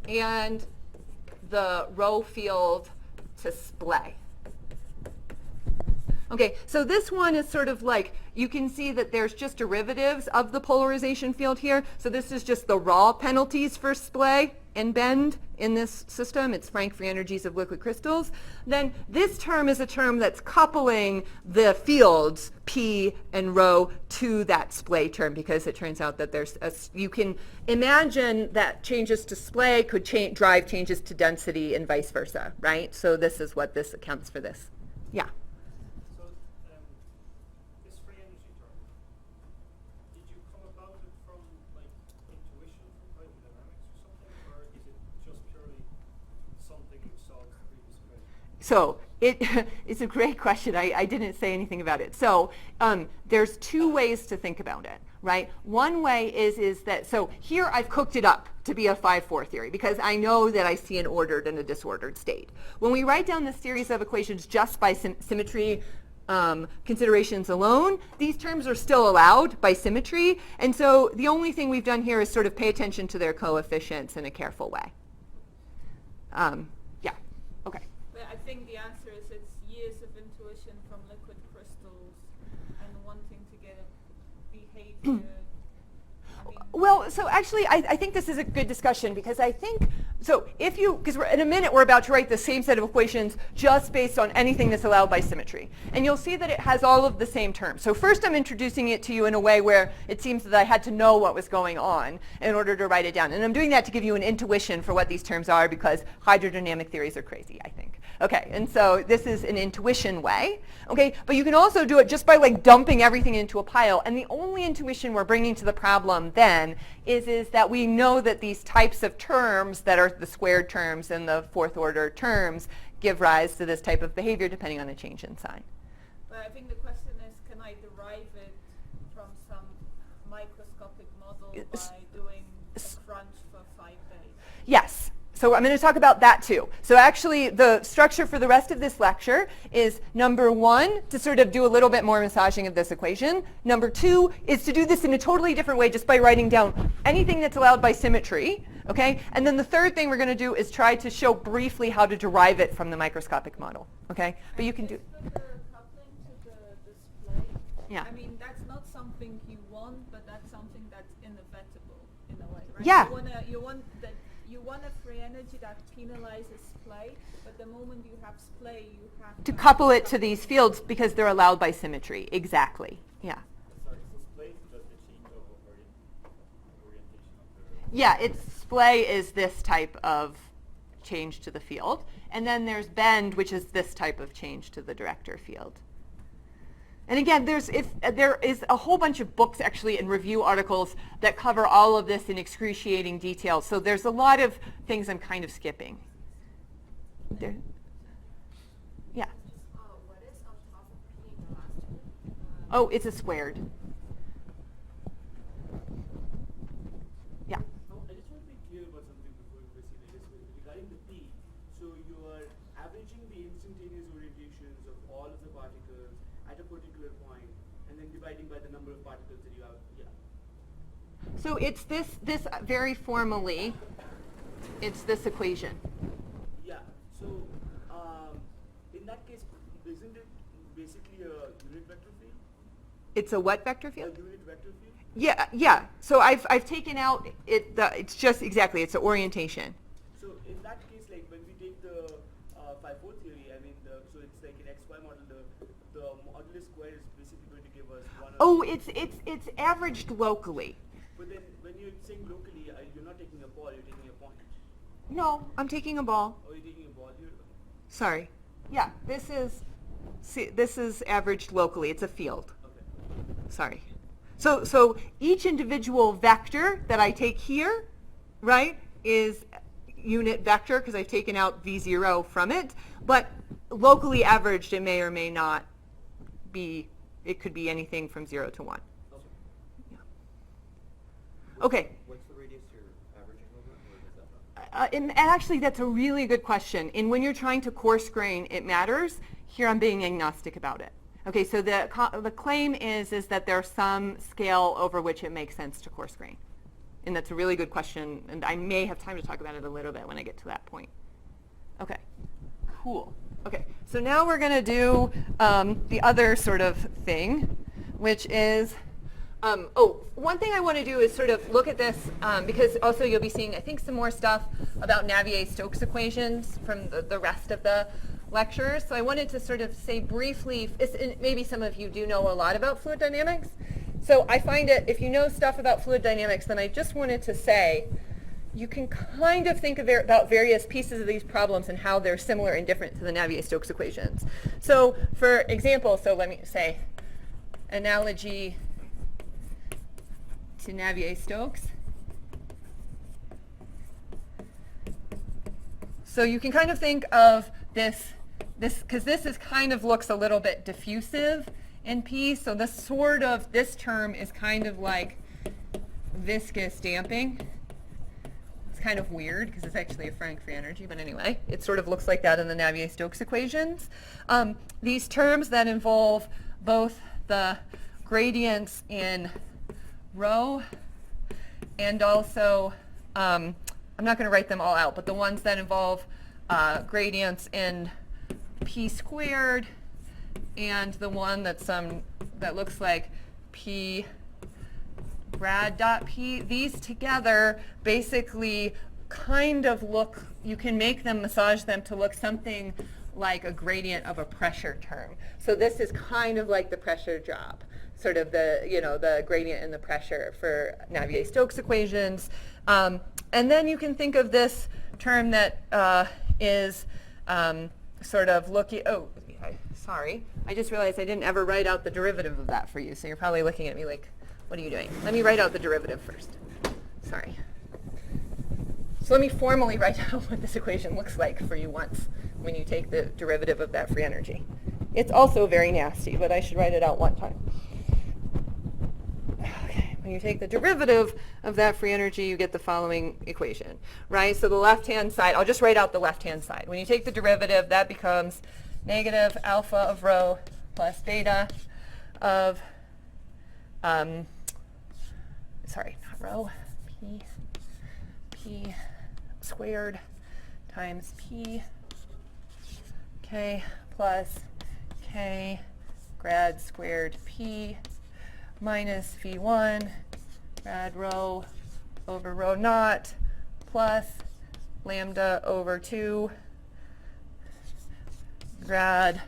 and the rho field to splay. Okay, so this one is sort of like, you can see that there's just derivatives of the polarization field here. So this is just the raw penalties for splay and bend in this system. It's Frank free energies of liquid crystals. Then this term is a term that's coupling the fields P and rho to that splay term, because it turns out that you can imagine that changes to splay could drive changes to density and vice versa, right? So this is what this accounts for this. Yeah. So, this free energy term, did you come about it from like intuition from hydrodynamics or something, or is it just purely something you saw in the previous equation? So it's a great question. I didn't say anything about it. So there's two ways to think about it, right? One way is that, so here I've cooked it up to be a 5-4 theory because I know that I see an ordered and a disordered state. When we write down this series of equations just by symmetry considerations alone, these terms are still allowed by symmetry. And so the only thing we've done here is sort of pay attention to their coefficients in a careful way. Yeah, okay. But I think the answer is it's years of intuition from liquid crystals and wanting to get a behavior. Well, so actually, I think this is a good discussion because I think, so if you, because in a minute we're about to write the same set of equations just based on anything that's allowed by symmetry. And you'll see that it has all of the same terms. So first I'm introducing it to you in a way where it seems that I had to know what was going on in order to write it down. And I'm doing that to give you an intuition for what these terms are because hydrodynamic theories are crazy, I think. Okay, and so this is an intuition way. Okay, but you can also do it just by like dumping everything into a pile. And the only intuition we're bringing to the problem then is that we know that these types of terms that are the squared terms and the fourth order terms give rise to this type of behavior depending on a change in sign. But I think the question is, can I derive it from some microscopic model by doing a crunch for 5 days? Yes. So I'm going to talk about that too. So actually the structure for the rest of this lecture is number 1, to sort of do a little bit more massaging of this equation. Number 2 is to do this in a totally different way just by writing down anything that's allowed by symmetry. Okay? And then the third thing we're going to do is try to show briefly how to derive it from the microscopic model. Okay? But you can do... The coupling to the display, Yeah. I mean, that's not something you want, but that's something that's inevitable in a way, right? Yeah. You want a free energy that penalizes splay, but the moment you have splay, you have To couple it to these fields because they're allowed by symmetry. Exactly. Yeah. Sorry, so splay does the change of orientation of the... Yeah, splay is this type of change to the field. And then there's bend, which is this type of change to the director field. And again, there is a whole bunch of books actually and review articles that cover all of this in excruciating detail. So there's a lot of things I'm kind of skipping. There. Yeah. What is on top of P in the last one? Oh, it's a squared. Yeah. Now, I just want to be clear about something before we proceed. Regarding the P, so you are averaging the instantaneous orientations of all of the particles at a particular point, and then dividing by the number of particles that you have. Yeah. So it's this very formally, it's this equation. Yeah. So in that case, isn't it basically a unit vector field? It's a what vector A field? unit vector field? Yeah, yeah. So I've taken out it's just exactly, it's an orientation. So in that case, like when we take the 5-4 theory, I mean, so it's like an XY model, the modulus square is basically going to give us one. Oh, it's averaged locally. But then when you're saying locally, you're not taking a ball, you're taking a point. No, I'm taking a ball. Or you're taking a ball here. Sorry. Yeah, this is averaged locally. It's a field. Okay. Sorry. So each individual vector that I take here, right, is unit vector because I've taken out V0 from it. But locally averaged, it may or may not be, it could be anything from 0 to 1. Okay. Yeah. Okay. What's the radius you're averaging over, or is that not? and actually, that's a really good question. And when you're trying to coarse grain, it matters. Here, I'm being agnostic about it. Okay, so the claim is that there's some scale over which it makes sense to coarse grain. And that's a really good question, and I may have time to talk about it a little bit when I get to that point. Okay, cool. Okay, so now we're going to do the other sort of thing, which is, one thing I want to do is sort of look at this, because also you'll be seeing, I think, some more stuff about Navier-Stokes equations from the rest of the lectures. So I wanted to sort of say briefly, maybe some of you do know a lot about fluid dynamics. So I find it, if you know stuff about fluid dynamics, then I just wanted to say, you can kind of think about various pieces of these problems and how they're similar and different to the Navier-Stokes equations. So for example, so let me say, analogy to Navier-Stokes. So you can kind of think of this, because this is kind of looks a little bit diffusive in P. So this term is kind of like viscous damping. Kind of weird because it's actually a Frank free energy, but anyway, it sort of looks like that in the Navier-Stokes equations. These terms that involve both the gradients in rho and also, I'm not going to write them all out, but the ones that involve gradients in p squared and the one that's that looks like p grad dot p, these together basically kind of look, you can make them, massage them to look something like a gradient of a pressure term. So this is kind of like the pressure drop, sort of the gradient in the pressure for Navier-Stokes equations. And then you can think of this term that is sort of looking, sorry, I just realized I didn't ever write out the derivative of that for you, so you're probably looking at me like, what are you doing? Let me write out the derivative first. Sorry. So let me formally write out what this equation looks like for you once when you take the derivative of that free energy. It's also very nasty, but I should write it out one time. Okay. When you take the derivative of that free energy, you get the following equation, right? So the left-hand side, I'll just write out the left-hand side. When you take the derivative, that becomes negative alpha of rho plus beta of sorry, not rho, p squared times p, k plus k grad squared p minus v1 grad rho over rho naught plus lambda over 2 grad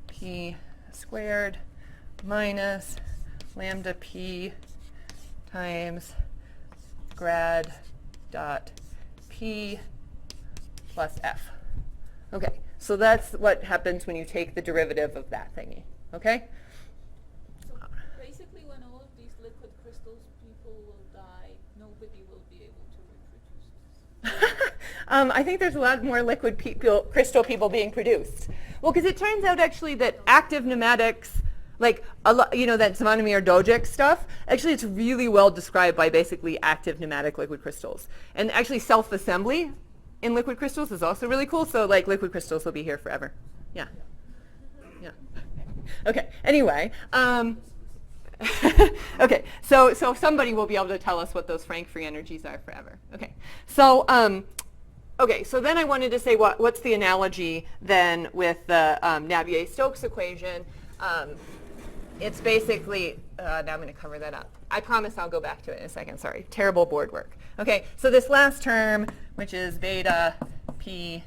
p squared minus lambda p times grad dot p plus f. Okay, so that's what happens when you take the derivative of that thingy. Okay? So basically when all of these liquid crystals, people will die, nobody will be able to reproduce. I think there's a lot more liquid crystal people being produced. Well, because it turns out actually that active pneumatics, like that Zvanimir Dojic stuff, actually it's really well described by basically active pneumatic liquid crystals. And actually self-assembly in liquid crystals is also really cool, so like liquid crystals will be here forever. Yeah. Yeah. Okay, anyway. Okay, so somebody will be able to tell us what those Frank free energies are forever. Okay, so so then I wanted to say what's the analogy then with the Navier-Stokes equation. It's basically, now I'm going to cover that up. I promise I'll go back to it in a second. Sorry, terrible board work. Okay, so this last term, which is beta p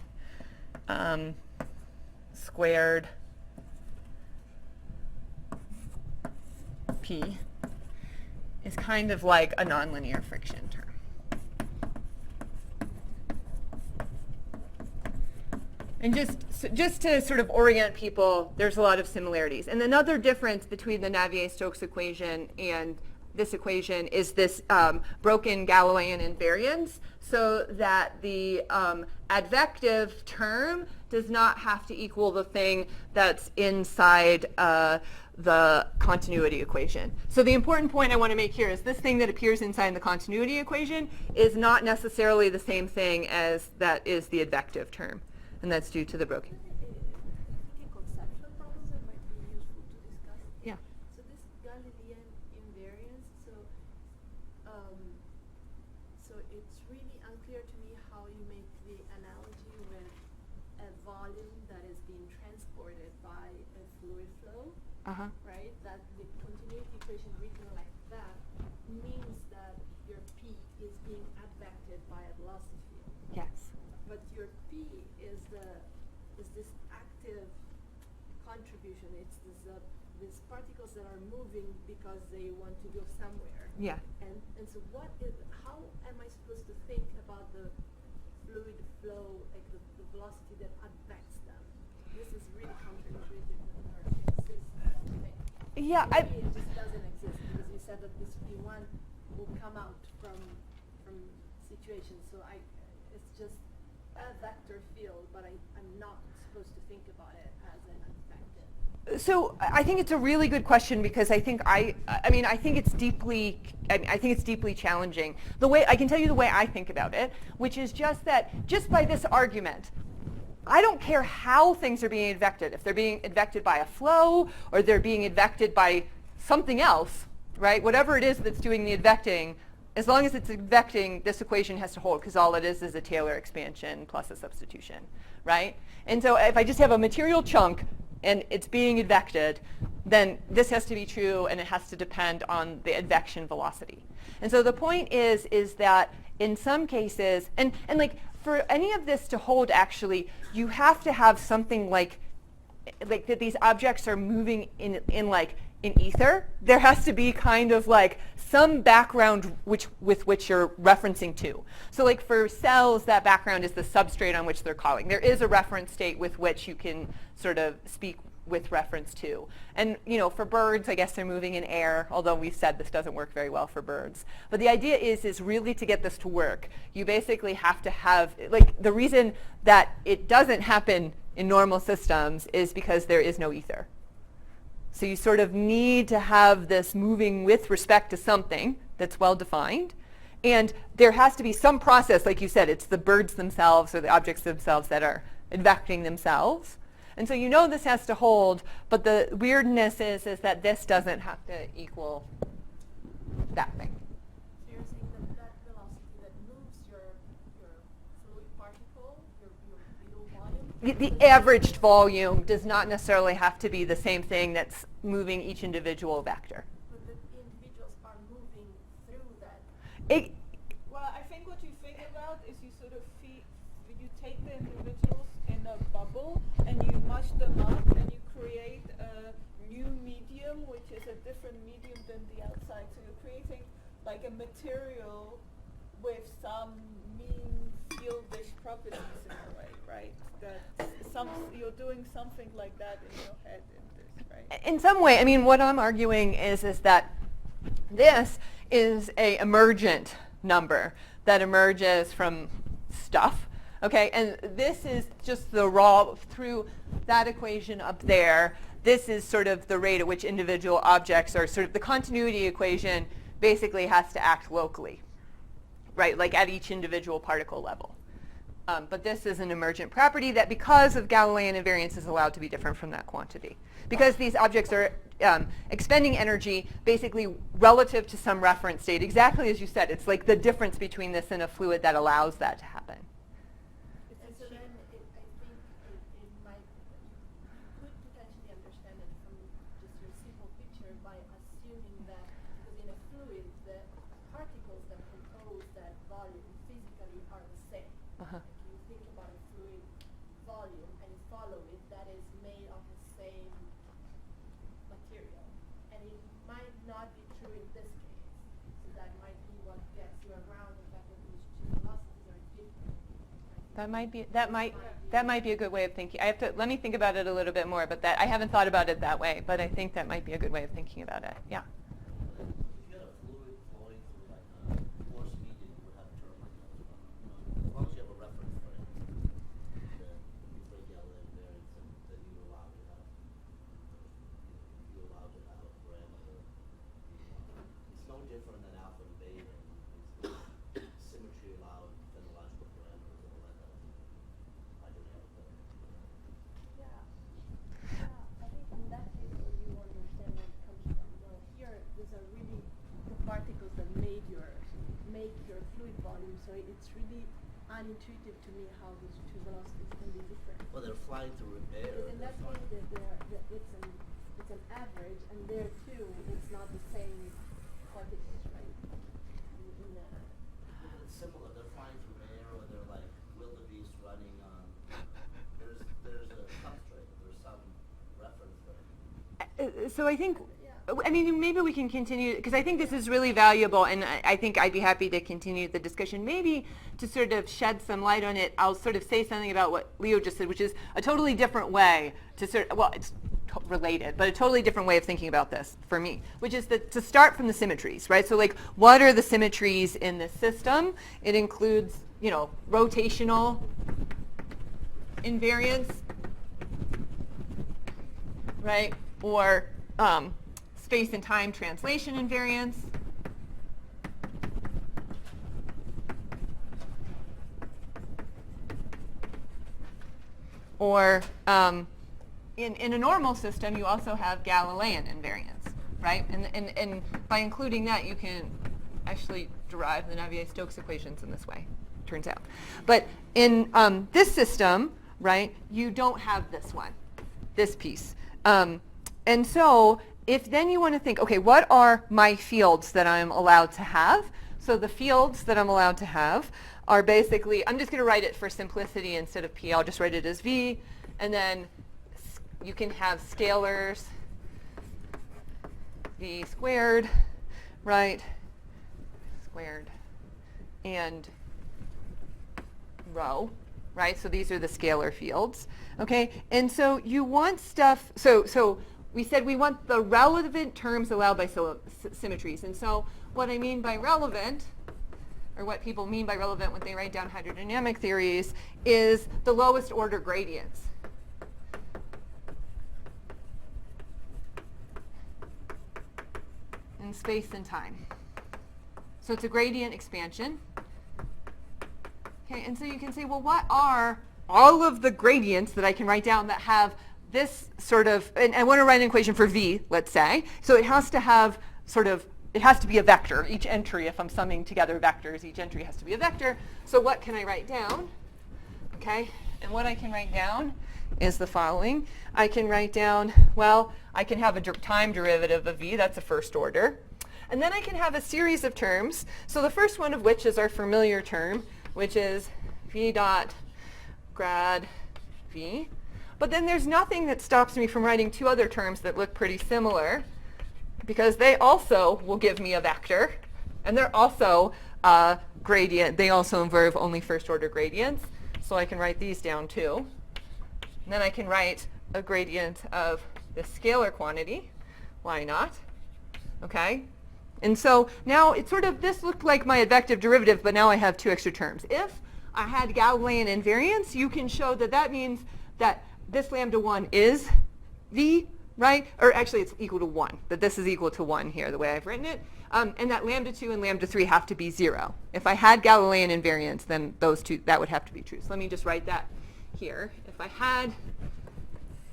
squared p, is kind of like a nonlinear friction term. And just to sort of orient people, there's a lot of similarities. And another difference between the Navier-Stokes equation and this equation is this broken Galilean invariance, so that the advective term does not have to equal the thing that's inside the continuity equation. So the important point I want to make here is this thing that appears inside the continuity equation is not necessarily the same thing as that is the advective term. And that's due to the broken. I think a conceptual problem that might be useful to discuss. Yeah. So this Galilean invariance, so it's really unclear to me how you make the analogy with a volume that is being transported by a fluid flow, right? That the continuity equation written like that means that your P is being advected by a velocity field. Yes. But your P is this active contribution. It's these particles that are moving because they want to go somewhere. Yeah. And so how am I supposed to think about the fluid flow, like the velocity that advects them? This is really counterintuitive or exists, I don't think. Yeah, Maybe it just doesn't exist because you said that this P1 will come out from situations. So it's just a vector field, but I'm not supposed to think about it as an advective. So I think it's a really good question because I think I think it's deeply challenging. The way I can tell you the way I think about it, which is just that just by this argument, I don't care how things are being advected. If they're being advected by a flow or they're being advected by something else, right? Whatever it is that's doing the advecting, as long as it's advecting, this equation has to hold because all it is a Taylor expansion plus a substitution, right? And so if I just have a material chunk and it's being advected, then this has to be true and it has to depend on the advection velocity. And so the point is that in some cases, and like for any of this to hold actually, you have to have something like that these objects are moving in ether. There has to be kind of like some background with which you're referencing to. So like for cells, that background is the substrate on which they're calling. There is a reference state with which you can sort of speak with reference to. And for birds, I guess they're moving in air, although we've said this doesn't work very well for birds. But the idea is really to get this to work, you basically have to have, like the reason that it doesn't happen in normal systems is because there is no ether. So you sort of need to have this moving with respect to something that's well defined. And there has to be some process, like you said, it's the birds themselves or the objects themselves that are advecting themselves. And so this has to hold, but the weirdness is that this doesn't have to equal that thing. So you're saying that velocity that moves your fluid particle, your little volume? The averaged volume does not necessarily have to be the same thing that's moving each individual vector. But the individuals are moving through that. Well, I think what you think about is you sort of you take the individuals in a bubble and you mush them up and you create a new medium which is a different medium than the outside. So you're creating like a material with some mean fieldish properties in a way, right? You're doing something like that in your head in this, right? In some way, what I'm arguing is that this is a emergent number that emerges from stuff, okay? And this is just the raw, through that equation up there, this is sort of the rate at which individual objects are sort of, the continuity equation basically has to act locally, right? Like at each individual particle level. But this is an emergent property that because of Galilean invariance is allowed to be different from that quantity. Because these objects are expending energy basically relative to some reference state, exactly as you said. It's like the difference between this and a fluid that allows that to happen. And so then I think it might, you could potentially understand it from just your simple picture by assuming that, because in a fluid, the particles that compose that volume physically are the same. Uh-huh. Like you think about a fluid volume and you follow it, that is made of the same material. And it might not be true in this case. So that might be what gets you around the fact that these two velocities are different. That might be a good way of thinking. Let me think about it a little bit more, but I haven't thought about it that way, but I think that might be a good way of thinking about it. Yeah. If you had a fluid flowing through like a porous medium, you would have a term like that as well. As long as you have a reference for it. So it's really unintuitive to me how those two velocities can be different. Well, they're flying through air. Because in that case, it's an average, and there too, it's not the same particles, right? It's similar. They're flying through air, or they're like wildebeest running on. There's a substrate. There's some reference there. So I think, I mean, maybe we can continue, because I think this is really valuable, and I think I'd be happy to continue the discussion. Maybe to sort of shed some light on it, I'll sort of say something about what Leo just said, which is a totally different way to sort of, well, it's related, but a totally different way of thinking about this for me, which is that to start from the symmetries, right? So like, what are the symmetries in this system? It includes, you know, rotational invariance, right? Or space and time translation invariance. Or in a normal system, you also have Galilean invariance, right? And by including that, you can actually derive the Navier-Stokes equations in this way, turns out. But in this system, right, you don't have this one, this piece. And so if then you want to think, okay, what are my fields that I'm allowed to have? So the fields that I'm allowed to have are basically, I'm just going to write it for simplicity instead of P. I'll just write it as V. And then you can have scalars, V squared, right, squared, and rho, right? So these are the scalar fields, okay? And so you want stuff, so we said we want the relevant terms allowed by symmetries. And so what I mean by relevant, or what people mean by relevant when they write down hydrodynamic theories, is the lowest order gradients. In space and time. So it's a gradient expansion. Okay, and so you can say, well, what are all of the gradients that I can write down that have this sort of, and I want to write an equation for V, let's say. So it has to have sort of, it has to be a vector. Each entry, if I'm summing together vectors, each entry has to be a vector. So what can I write down? Okay, and what I can write down is the following. I can write down, well, I can have a time derivative of V, that's a first order. And then I can have a series of terms. So the first one of which is our familiar term, which is V dot grad V. But then there's nothing that stops me from writing two other terms that look pretty similar, because they also will give me a vector, and they're also gradient. They also involve only first order gradients. So I can write these down too. And then I can write a gradient of the scalar quantity. Why not? Okay. And so now it's sort of, this looked like my advective derivative, but now I have two extra terms. If I had Galilean invariance, you can show that that means that this lambda 1 is V, right? Or actually it's equal to 1, that this is equal to 1 here, the way I've written it. And that lambda 2 and lambda 3 have to be 0. If I had Galilean invariance, then those two, that would have to be true. So let me just write that here. If I had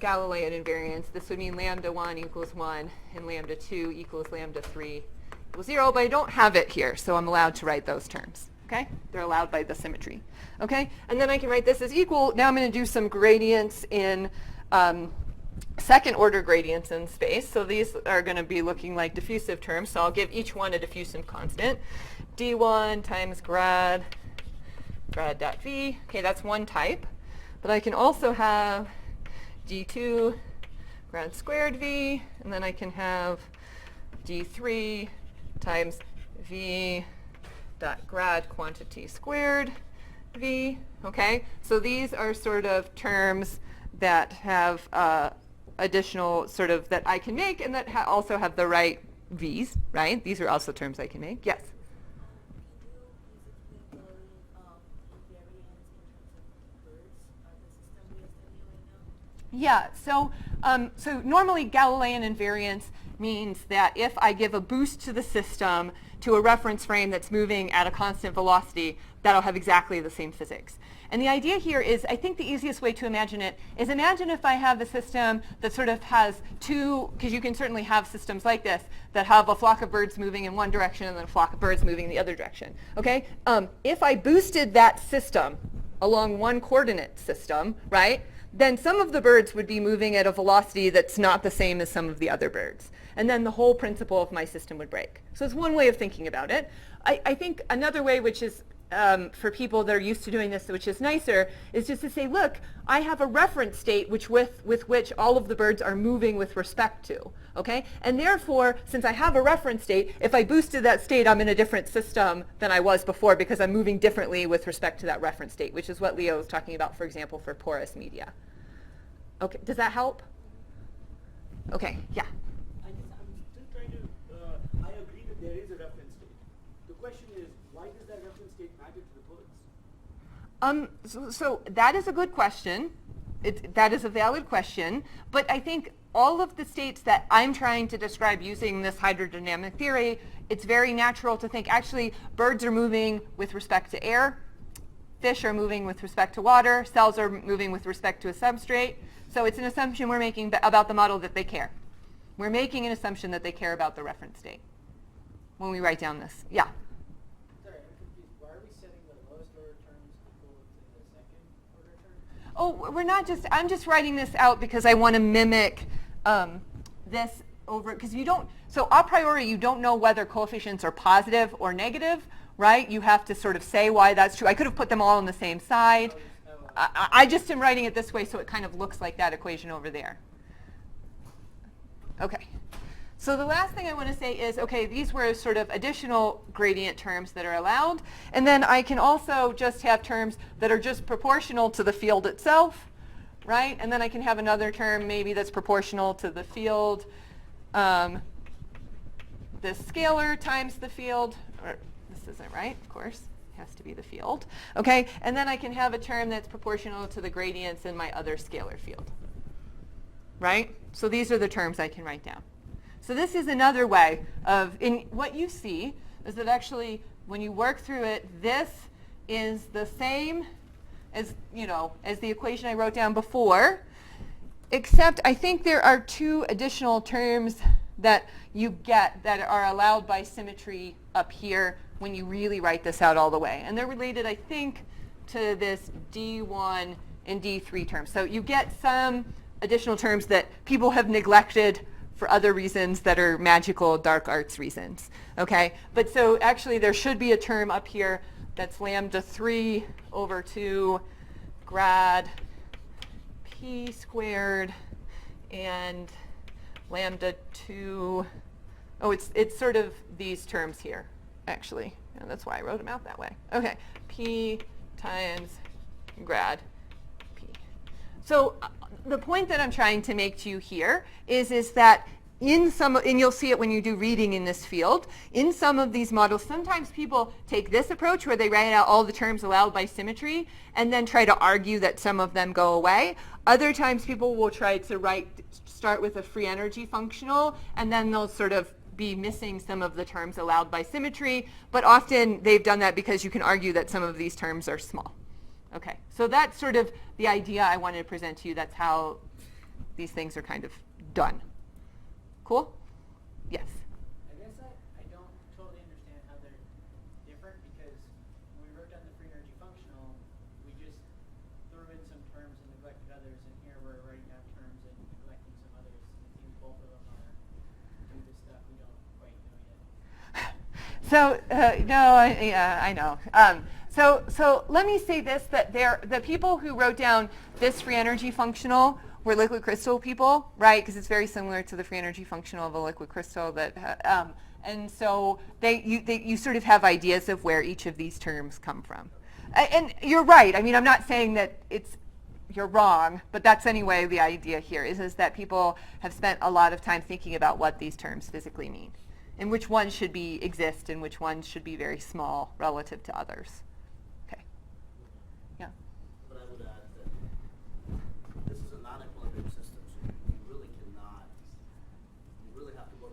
Galilean invariance, this would mean lambda 1 equals 1 and lambda 2 equals lambda 3 equals 0, but I don't have it here, so I'm allowed to write those terms. Okay? They're allowed by the symmetry. Okay? And then I can write this as equal. Now I'm going to do some gradients in second order gradients in space. So these are going to be looking like diffusive terms. So I'll give each one a diffusive constant. D1 times grad dot V. Okay, that's one type. But I can also have D2 grad squared V. And then I can have D3 times V dot grad quantity squared V. Okay, so these are sort of terms that have additional sort of that I can make, and that also have the right V's, right? These are also terms I can make. Yes? Yeah, so so normally Galilean invariance means that if I give a boost to the system to a reference frame that's moving at a constant velocity, that'll have exactly the same physics. And the idea here is, I think the easiest way to imagine it is, imagine if I have a system that sort of has two, because you can certainly have systems like this that have a flock of birds moving in one direction and then a flock of birds moving in the other direction. Okay? If I boosted that system along one coordinate system, right, then some of the birds would be moving at a velocity that's not the same as some of the other birds. And then the whole principle of my system would break. So it's one way of thinking about it. I think another way, which is for people that are used to doing this, which is nicer, is just to say, look, I have a reference state with which all of the birds are moving with respect to. Okay? And therefore, since I have a reference state, if I boosted that state, I'm in a different system than I was before because I'm moving differently with respect to that reference state, which is what Leo was talking about, for example, for porous media. Okay, does that help? Okay, yeah. I'm still trying to, I agree that there is a reference state. The question is, why does that reference state matter to the birds? So that is a good question. That is a valid question. But I think all of the states that I'm trying to describe using this hydrodynamic theory, it's very natural to think, actually, birds are moving with respect to air. Fish are moving with respect to water. Cells are moving with respect to a substrate. So it's an assumption we're making about the model that they care. We're making an assumption that they care about the reference state when we write down this. Yeah? Sorry, I'm confused. Why are we setting the lowest order terms equal to the second order terms? Oh, we're not just, I'm just writing this out because I want to mimic this over, because you don't, so a priori you don't know whether coefficients are positive or negative, right? You have to sort of say why that's true. I could have put them all on the same side. I just am writing it this way so it kind of looks like that equation over there. Okay. So the last thing I want to say is, okay, these were sort of additional gradient terms that are allowed. And then I can also just have terms that are just proportional to the field itself, right? And then I can have another term maybe that's proportional to the field, the scalar times the field, or this isn't right, of course. Has to be the field. Okay, and then I can have a term that's proportional to the gradients in my other scalar field. Right? So these are the terms I can write down. So this is another way of, in what you see is that actually when you work through it, this is the same as, as the equation I wrote down before, except I think there are two additional terms that you get that are allowed by symmetry up here when you really write this out all the way. And they're related, I think, to this D1 and D3 terms. So you get some additional terms that people have neglected for other reasons that are magical dark arts reasons. Okay? But so actually there should be a term up here that's lambda 3 over 2 grad p squared and lambda 2. Oh, it's sort of these terms here. Actually, and that's why I wrote them out that way. Okay, p times grad p. So the point that I'm trying to make to you here is that in some, and you'll see it when you do reading in this field, in some of these models, sometimes people take this approach where they write out all the terms allowed by symmetry and then try to argue that some of them go away. Other times people will try to start with a free energy functional, and then they'll sort of be missing some of the terms allowed by symmetry, but often they've done that because you can argue that some of these terms are small. Okay, so that's sort of the idea I wanted to present to you. That's how these things are kind of done. Cool? Yes? I guess I don't totally understand how they're different, because when we wrote down the free energy functional, we just threw in some terms and neglected others, and here we're writing down terms and neglecting some others. It seems both of them are do this stuff we don't quite know yet. So, no, I know. So let me say this, that the people who wrote down this free energy functional were liquid crystal people, right? Because it's very similar to the free energy functional of a liquid crystal. And so you sort of have ideas of where each of these terms come from. And you're right. I mean, I'm not saying that you're wrong, but that's anyway the idea here, is that people have spent a lot of time thinking about what these terms physically mean, and which ones should exist and which ones should be very small relative to others. Okay. Yeah. But I would add that this is a non-equilibrium system, so you really have to work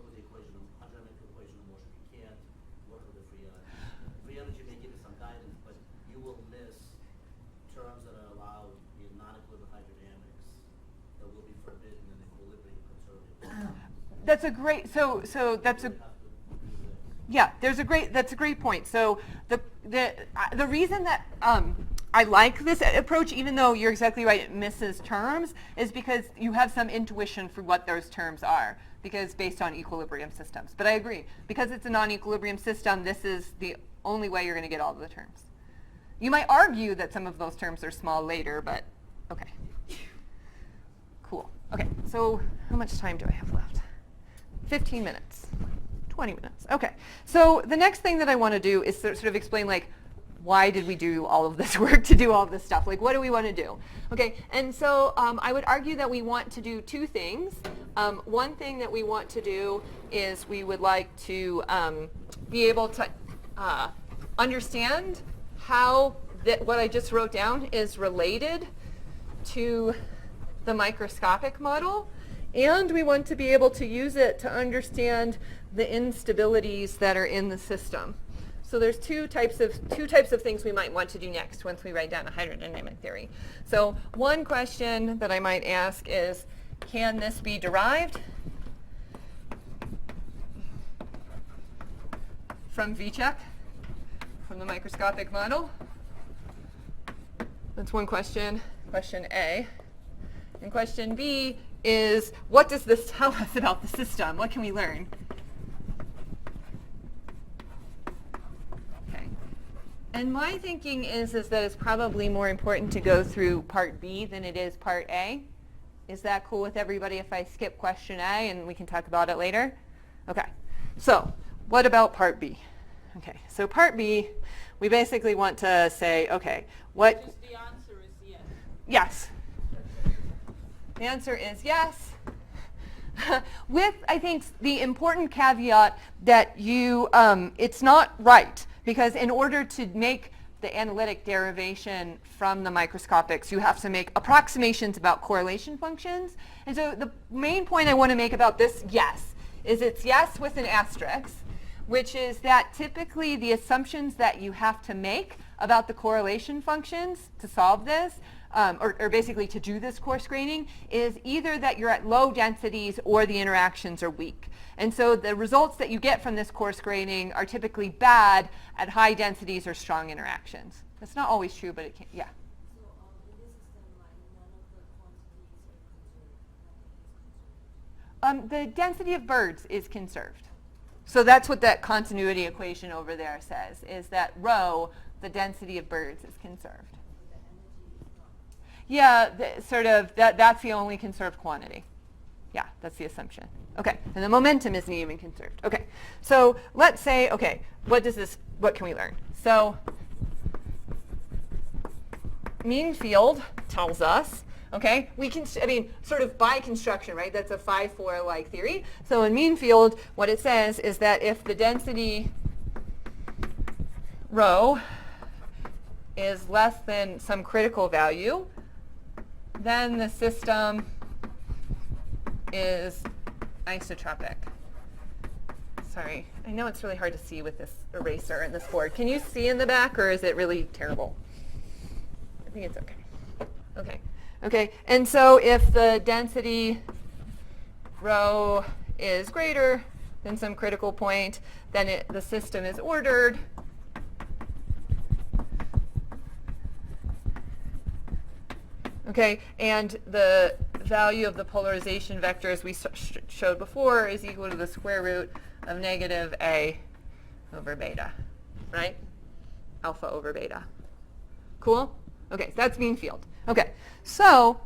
That's a great, so that's a, yeah, that's a great point. So the reason that I like this approach, even though you're exactly right, it misses terms, is because you have some intuition for what those terms are, because based on equilibrium systems. But I agree, because it's a non-equilibrium system, this is the only way you're going to get all of the terms. You might argue that some of those terms are small later, but okay. Cool. Okay, so how much time do I have left? 15 minutes. 20 minutes. Okay. So the next thing that I want to do is sort of explain, like, why did we do all of this work to do all of this stuff? Like, what do we want to do? Okay, and so I would argue that we want to do two things. One thing that we want to do is we would like to be able to understand how what I just wrote down is related to the microscopic model, and we want to be able to use it to understand the instabilities that are in the system. So there's two types of things we might want to do next once we write down a hydrodynamic theory. So one question that I might ask is, can this be derived from V-check, from the microscopic model? That's one question, question A. And question B is, what does this tell us about the system? What can we learn? Okay. And my thinking is that it's probably more important to go through part B than it is part A. Is that cool with everybody if I skip question A and we can talk about it later? Okay. So what about part B? Okay. So part B, we basically want to say, okay, what... Just the answer is yes. Yes. The answer is yes. With, I think, the important caveat that you, it's not right, because in order to make the analytic derivation from the microscopics, you have to make approximations about correlation functions. And so the main point I want to make about this yes is it's yes with an asterisk, which is that typically the assumptions that you have to make about the correlation functions to solve this, or basically to do this coarse graining, is either that you're at low densities or the interactions are weak. And so the results that you get from this coarse graining are typically bad at high densities or strong interactions. That's not always true, but it can, yeah. So in this system, like none of the quantities are conserved, nothing is conserved. The density of birds is conserved. So that's what that continuity equation over there says, is that rho, the density of birds, is conserved. Yeah, that's the only conserved quantity. Yeah, that's the assumption. Okay, and the momentum isn't even conserved. Okay, so let's say, okay, what can we learn? So mean field tells us, okay, we can, sort of by construction, right? That's a 5-4 like theory. So in mean field, what it says is that if the density rho is less than some critical value, then the system is isotropic. Sorry, I know it's really hard to see with this eraser and this board. Can you see in the back, or is it really terrible? I think it's okay. Okay. Okay, and so if the density rho is greater than some critical point, then the system is ordered. Okay, and the value of the polarization vector, as we showed before, is equal to the square root of negative A over beta, right? Alpha over beta. Cool? Okay, that's mean field. Okay, so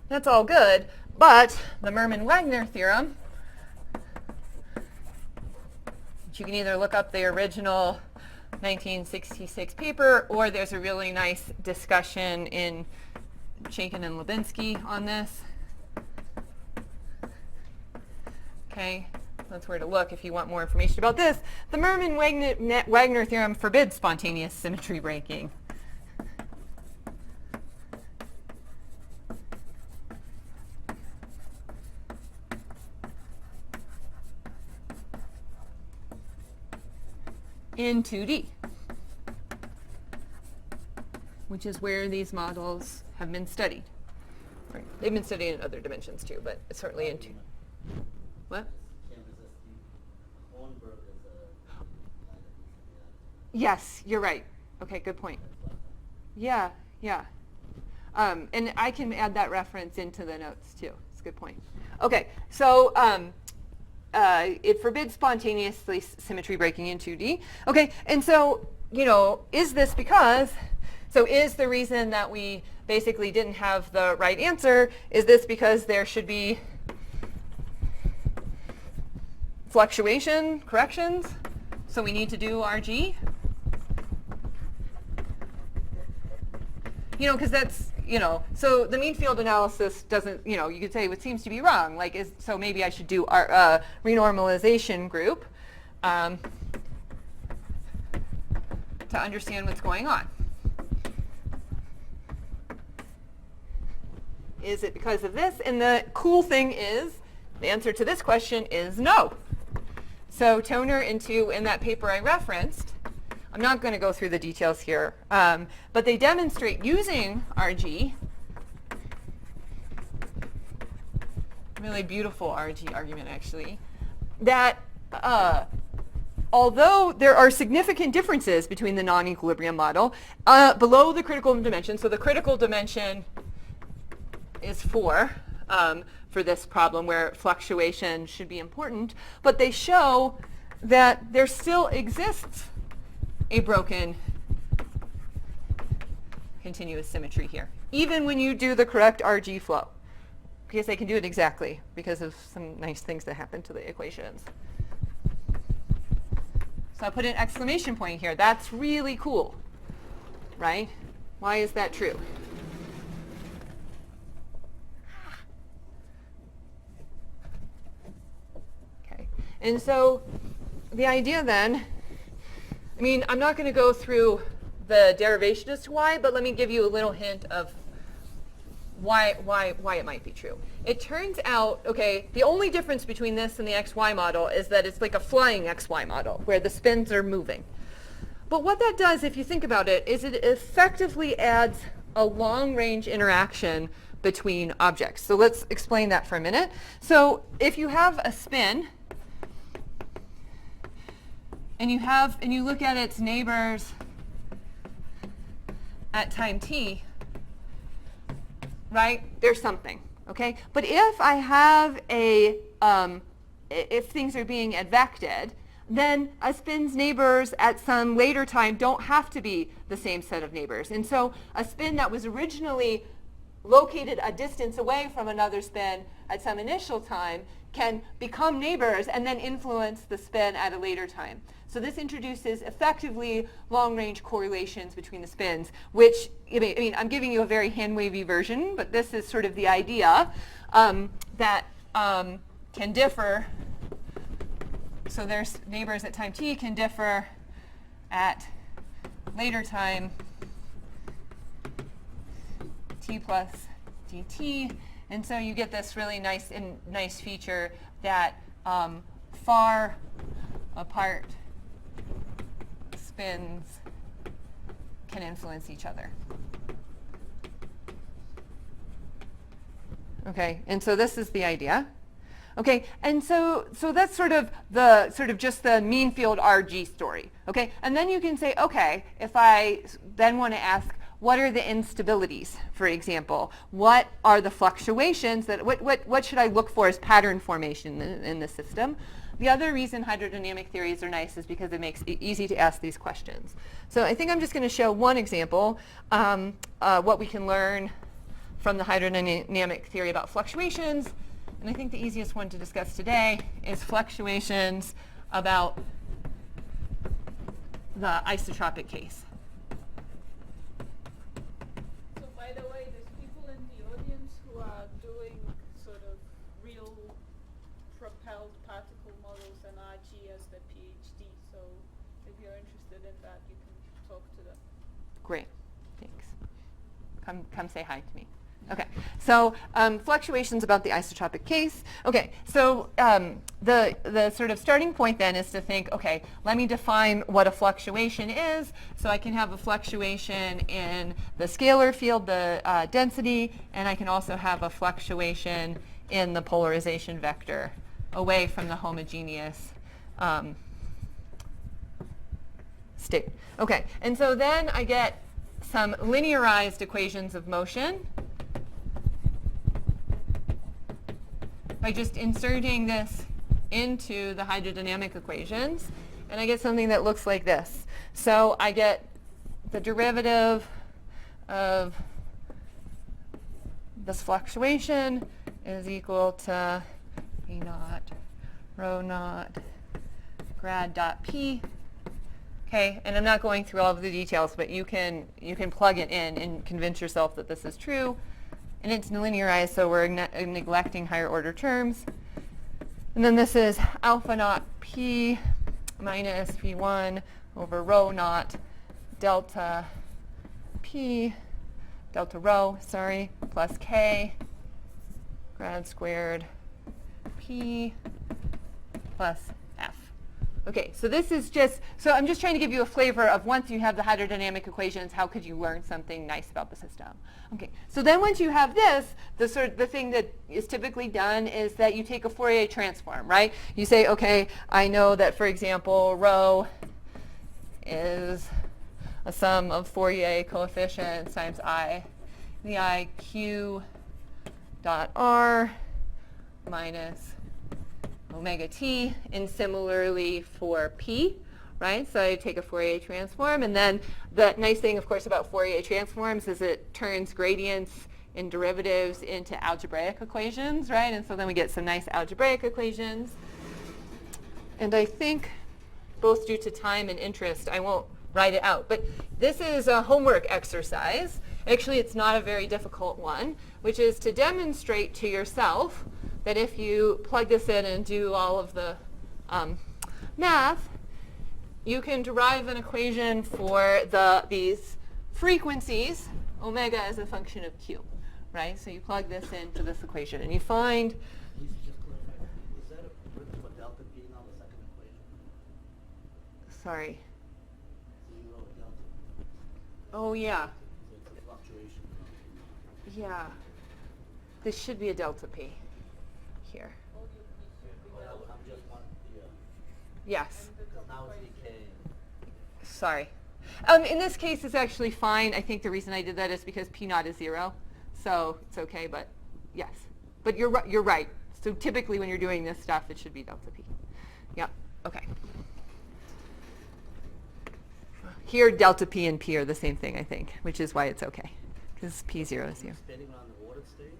that's all good, but the Mermin-Wagner theorem, which you can either look up the original 1966 paper, or there's a really nice discussion in Chaikin and Lubinsky on this. Okay, that's where to look if you want more information about this. The Mermin-Wagner theorem forbids spontaneous symmetry breaking. In 2D, which is where these models have been studied. Right. They've been studied in other dimensions too, but certainly in 2D. What? Can't resist. Hornberg is a Yes, you're right. Okay, good point. Yeah, yeah. And I can add that reference into the notes too. It's a good point. Okay, so it forbids spontaneously symmetry breaking in 2D. Okay, and so, is this because, so is the reason that we basically didn't have the right answer, is this because there should be fluctuation corrections? So we need to do RG? Because that's, so the mean field analysis doesn't, you could say it seems to be wrong. So maybe I should do our renormalization group to understand what's going on. Is it because of this? And the cool thing is, the answer to this question is no. So Toner in that paper I referenced, I'm not going to go through the details here, but they demonstrate using RG, really beautiful RG argument actually, that although there are significant differences between the non-equilibrium model, below the critical dimension, so the critical dimension is 4 for this problem where fluctuation should be important, but they show that there still exists a broken continuous symmetry here, even when you do the correct RG flow. Because I can do it exactly because of some nice things that happen to the equations. So I put an exclamation point here. That's really cool, right? Why is that true? Okay, and so the idea then, I'm not going to go through the derivation as to why, but let me give you a little hint of why it might be true. It turns out, okay, the only difference between this and the XY model is that it's like a flying XY model where the spins are moving. But what that does, if you think about it, is it effectively adds a long-range interaction between objects. So let's explain that for a minute. So if you have a spin, and you look at its neighbors at time t, right? There's something, okay? But if I have if things are being advected, then a spin's neighbors at some later time don't have to be the same set of neighbors. And so a spin that was originally located a distance away from another spin at some initial time can become neighbors and then influence the spin at a later time. So this introduces effectively long-range correlations between the spins, which, I'm giving you a very hand-wavy version, but this is sort of the idea that can differ. So there's neighbors at time t can differ at later time t plus dt. And so you get this really nice feature that far apart spins can influence each other. Okay, and so this is the idea. Okay, and so that's sort of just the mean field RG story. Okay, and then you can say, okay, if I then want to ask, what are the instabilities, for example? What are the fluctuations what should I look for as pattern formation in the system? The other reason hydrodynamic theories are nice is because it makes it easy to ask these questions. So I think I'm just going to show one example, what we can learn from the hydrodynamic theory about fluctuations. And I think the easiest one to discuss today is fluctuations about the isotropic case. So by the way, there's people in the audience who are doing sort of real propelled particle models and RG as their PhD. So if you're interested in that, you can talk to them. Great, thanks. Come say hi to me. Okay, so fluctuations about the isotropic case. Okay, so the sort of starting point then is to think, okay, let me define what a fluctuation is. So I can have a fluctuation in the scalar field, the density, and I can also have a fluctuation in the polarization vector away from the homogeneous state. Okay, and so then I get some linearized equations of motion by just inserting this into the hydrodynamic equations, and I get something that looks like this. So I get the derivative of this fluctuation is equal to E naught rho naught grad dot P. Okay, and I'm not going through all of the details, but you can plug it in and convince yourself that this is true. And it's linearized, so we're neglecting higher order terms. And then this is alpha naught P minus P1 over rho naught delta P, delta rho, sorry, plus K grad squared P plus F. Okay, so this is just, so I'm just trying to give you a flavor of once you have the hydrodynamic equations, how could you learn something nice about the system? Okay, so then once you have this, the thing that is typically done is that you take a Fourier transform, right? You say, okay, I know that, for example, rho is a sum of Fourier coefficients times I, the I q dot r minus omega t, and similarly for p, right? So I take a Fourier transform, and then the nice thing, of course, about Fourier transforms is it turns gradients and derivatives into algebraic equations, right? And so then we get some nice algebraic equations. And I think, both due to time and interest, I won't write it out. But this is a homework exercise. Actually, it's not a very difficult one, which is to demonstrate to yourself that if you plug this in and do all of the math, you can derive an equation for these frequencies, omega as a function of q, right? So you plug this into this equation, and you find... Please just clarify, is that a derivative of delta P now, the second equation? Sorry. Zero delta. Oh, yeah. So it's a fluctuation. Yeah. This should be a delta P here. Well, I'm just one, yeah. Yes. Because now it's decaying. Sorry. In this case, it's actually fine. I think the reason I did that is because P naught is 0. So it's okay, but yes. But you're right. So typically when you're doing this stuff, it should be delta P. Yeah, okay. Here, delta P and P are the same thing, I think, which is why it's okay, because P0 is 0. Expanding around the ordered state?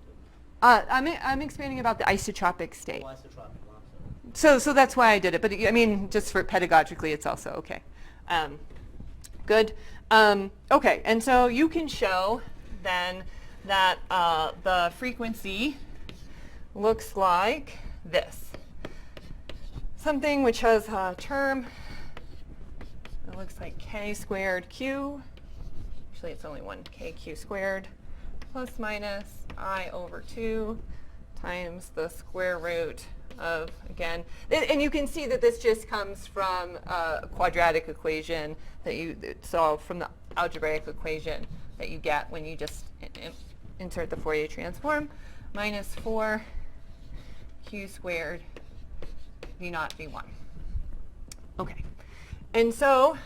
I'm expanding about the isotropic state. Oh, isotropic, well, I'm sorry. So that's why I did it. But I mean, just for pedagogically, it's also okay. Good. Okay, and so you can show then that the frequency looks like this. Something which has a term that looks like k squared q. Actually, it's only 1kq squared plus minus I over 2 times the square root of, again, and you can see that this just comes from a quadratic equation that you solve from the algebraic equation that you get when you just insert the Fourier transform, minus 4q squared v naught v1. Okay, and so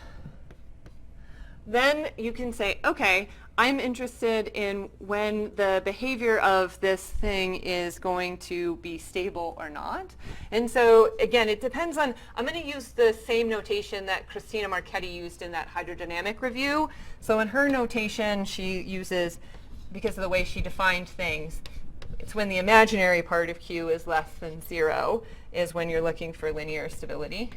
then you can say, okay, I'm interested in when the behavior of this thing is going to be stable or not. And so again, it depends on, I'm going to use the same notation that Christina Marchetti used in that hydrodynamic review. So in her notation, she uses, because of the way she defined things, it's when the imaginary part of Q is less than 0 is when you're looking for linear stability.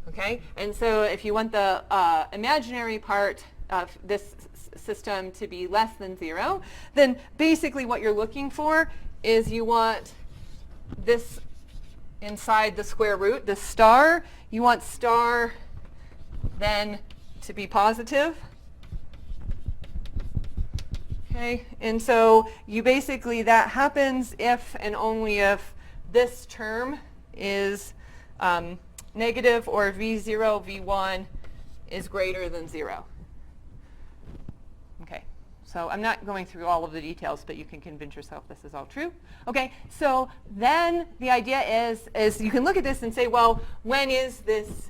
Okay, and so if you want the imaginary part of this system to be less than 0, then basically what you're looking for is you want this inside the square root, the star, you want star then to be positive. Okay, and so you basically, that happens if and only if this term is negative or v0, v1 is greater than 0. Okay, So I'm not going through all of the details, but you can convince yourself this is all true. Okay, so then the idea is you can look at this and say, well, when is this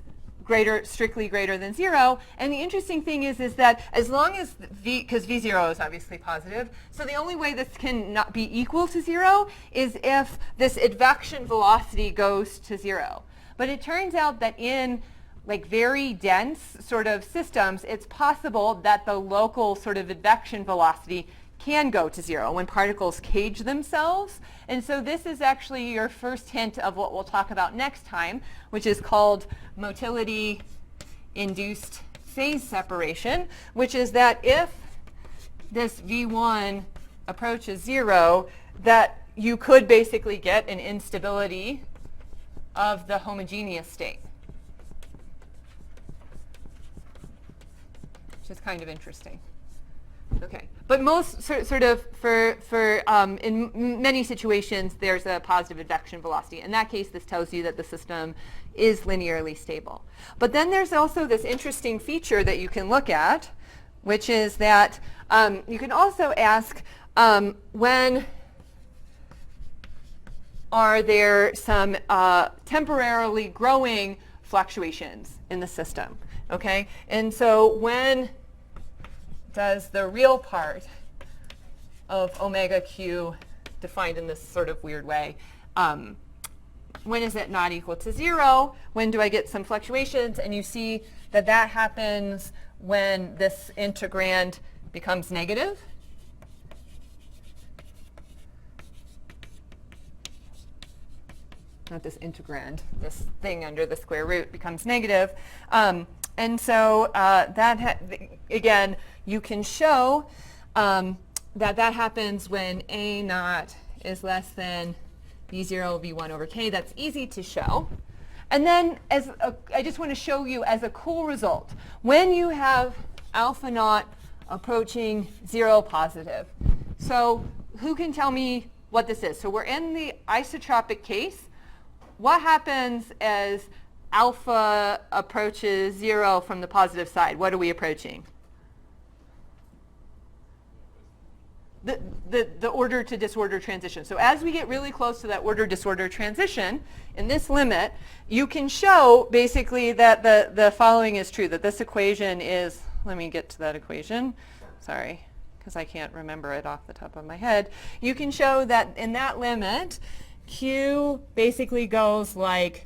strictly greater than 0? And the interesting thing is that as long as because v0 is obviously positive, so the only way this can not be equal to 0 is if this advection velocity goes to 0. But it turns out that in like very dense sort of systems, it's possible that the local sort of advection velocity can go to 0 when particles cage themselves. And so this is actually your first hint of what we'll talk about next time, which is called motility-induced phase separation, which is that if this V1 approaches 0, that you could basically get an instability of the homogeneous state, which is kind of interesting. Okay, but most sort of in many situations there's a positive advection velocity. In that case, this tells you that the system is linearly stable. But then there's also this interesting feature that you can look at, which is that you can also ask when are there some temporarily growing fluctuations in the system, okay? And so when does the real part of omega q, defined in this sort of weird way, when is it not equal to 0? When do I get some fluctuations? And you see that that happens when this integrand becomes negative. Not this integrand, this thing under the square root becomes negative. And so again, you can show that that happens when A naught is less than V0 V1 over K. That's easy to show. And then I just want to show you as a cool result, when you have alpha naught approaching 0 positive. So who can tell me what this is? So we're in the isotropic case. What happens as alpha approaches 0 from the positive side? What are we approaching? The order to disorder transition. So as we get really close to that order disorder transition, in this limit, you can show basically that the following is true, that this equation is, let me get to that equation, sorry, because I can't remember it off the top of my head. You can show that in that limit, Q basically goes like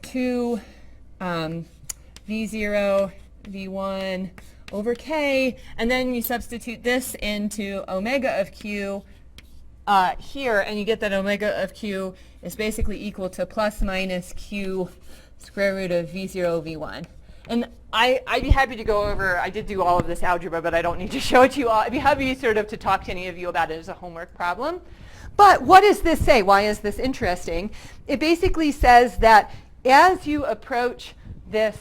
2 V0, V1 over K, and then you substitute this into omega of Q here, and you get that omega of Q is basically equal to plus minus Q square root of V0, V1. And I'd be happy to go over, I did do all of this algebra, but I don't need to show it to you all. I'd be happy sort of to talk to any of you about it as a homework problem. But what does this say? Why is this interesting? It basically says that as you approach this,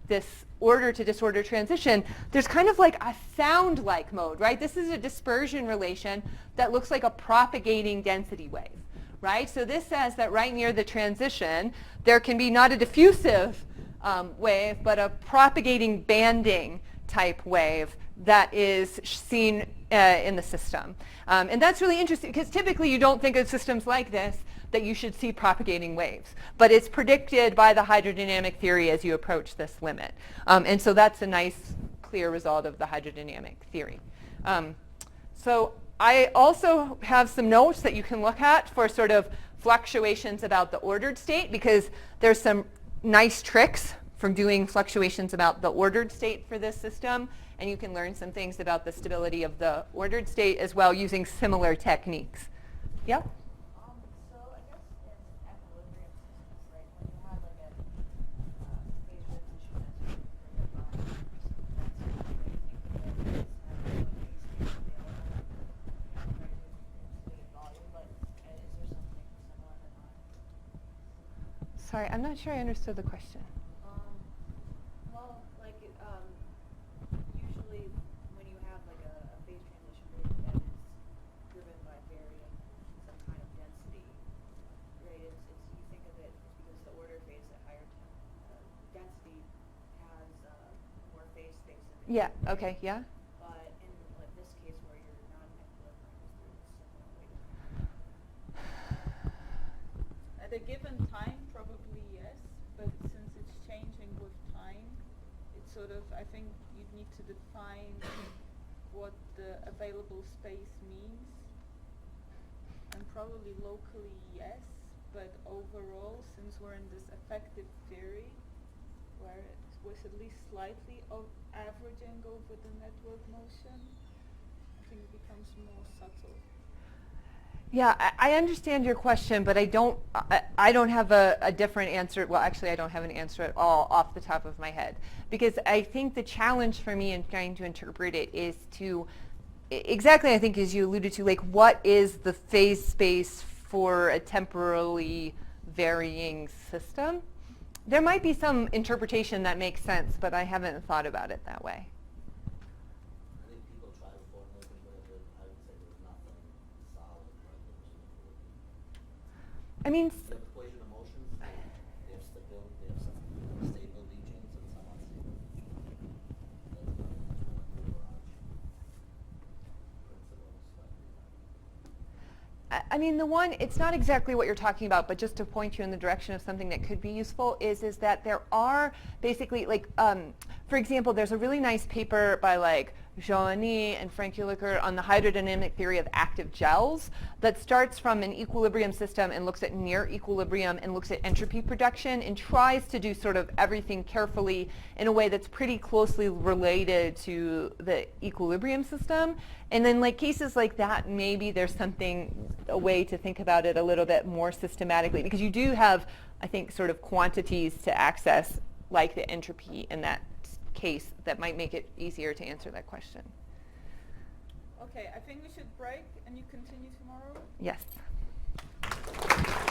this order to disorder transition, there's kind of like a sound-like mode, right? This is a dispersion relation that looks like a propagating density wave, right? So this says that right near the transition, there can be not a diffusive wave, but a propagating banding type wave that is seen in the system. And that's really interesting because typically you don't think of systems like this that you should see propagating waves. But it's predicted by the hydrodynamic theory as you approach this limit. And so that's a nice, clear result of the hydrodynamic theory. So I also have some notes that you can look at for sort of fluctuations about the ordered state, because there's some nice tricks for doing fluctuations about the ordered state for this system. And you can learn some things about the stability of the ordered state as well using similar techniques. Yeah? So I guess in equilibrium systems, right, when you have like a phase transition Sorry, I'm not sure I understood the question. Well, like usually when you have like a phase transition rate that is driven by varying some kind of density, right? It's you think of it because the order phase at higher density has more phase space in it. Yeah. Okay. Yeah. But in like given time, probably yes, but since it's changing with time, it's sort of, I think you need to define what the available space means. And probably locally, yes, but overall, since we're in this effective theory, where it was at least slightly averaging over the network motion, I think it becomes more subtle. Yeah, I understand your question, but I don't have a different answer. Well, actually, I don't have an answer at all off the top of my head, because I think the challenge for me in trying to interpret it is to exactly, I think, as you alluded to, like, what is the phase space for a temporally varying system? There might be some interpretation that makes sense, but I haven't thought about it that way. I think people try to formulate it, but I would say there's nothing solid like it. I mean, The equation of motions, they have stability, they have some stability chains and some unstability chains. That's not much more principles like I mean, the one, it's not exactly what you're talking about, but just to point you in the direction of something that could be useful is that there are basically, like, for example, there's a really nice paper by, like, Joanny and Frank Ulicker on the hydrodynamic theory of active gels that starts from an equilibrium system and looks at near equilibrium and looks at entropy production and tries to do sort of everything carefully in a way that's pretty closely related to the equilibrium system. And then, like, cases like that, maybe there's a way to think about it a little bit more systematically, because you do have, I think, sort of quantities to access, like the entropy in that case, that might make it easier to answer that question. Okay, I think we should break and you continue tomorrow. Yes.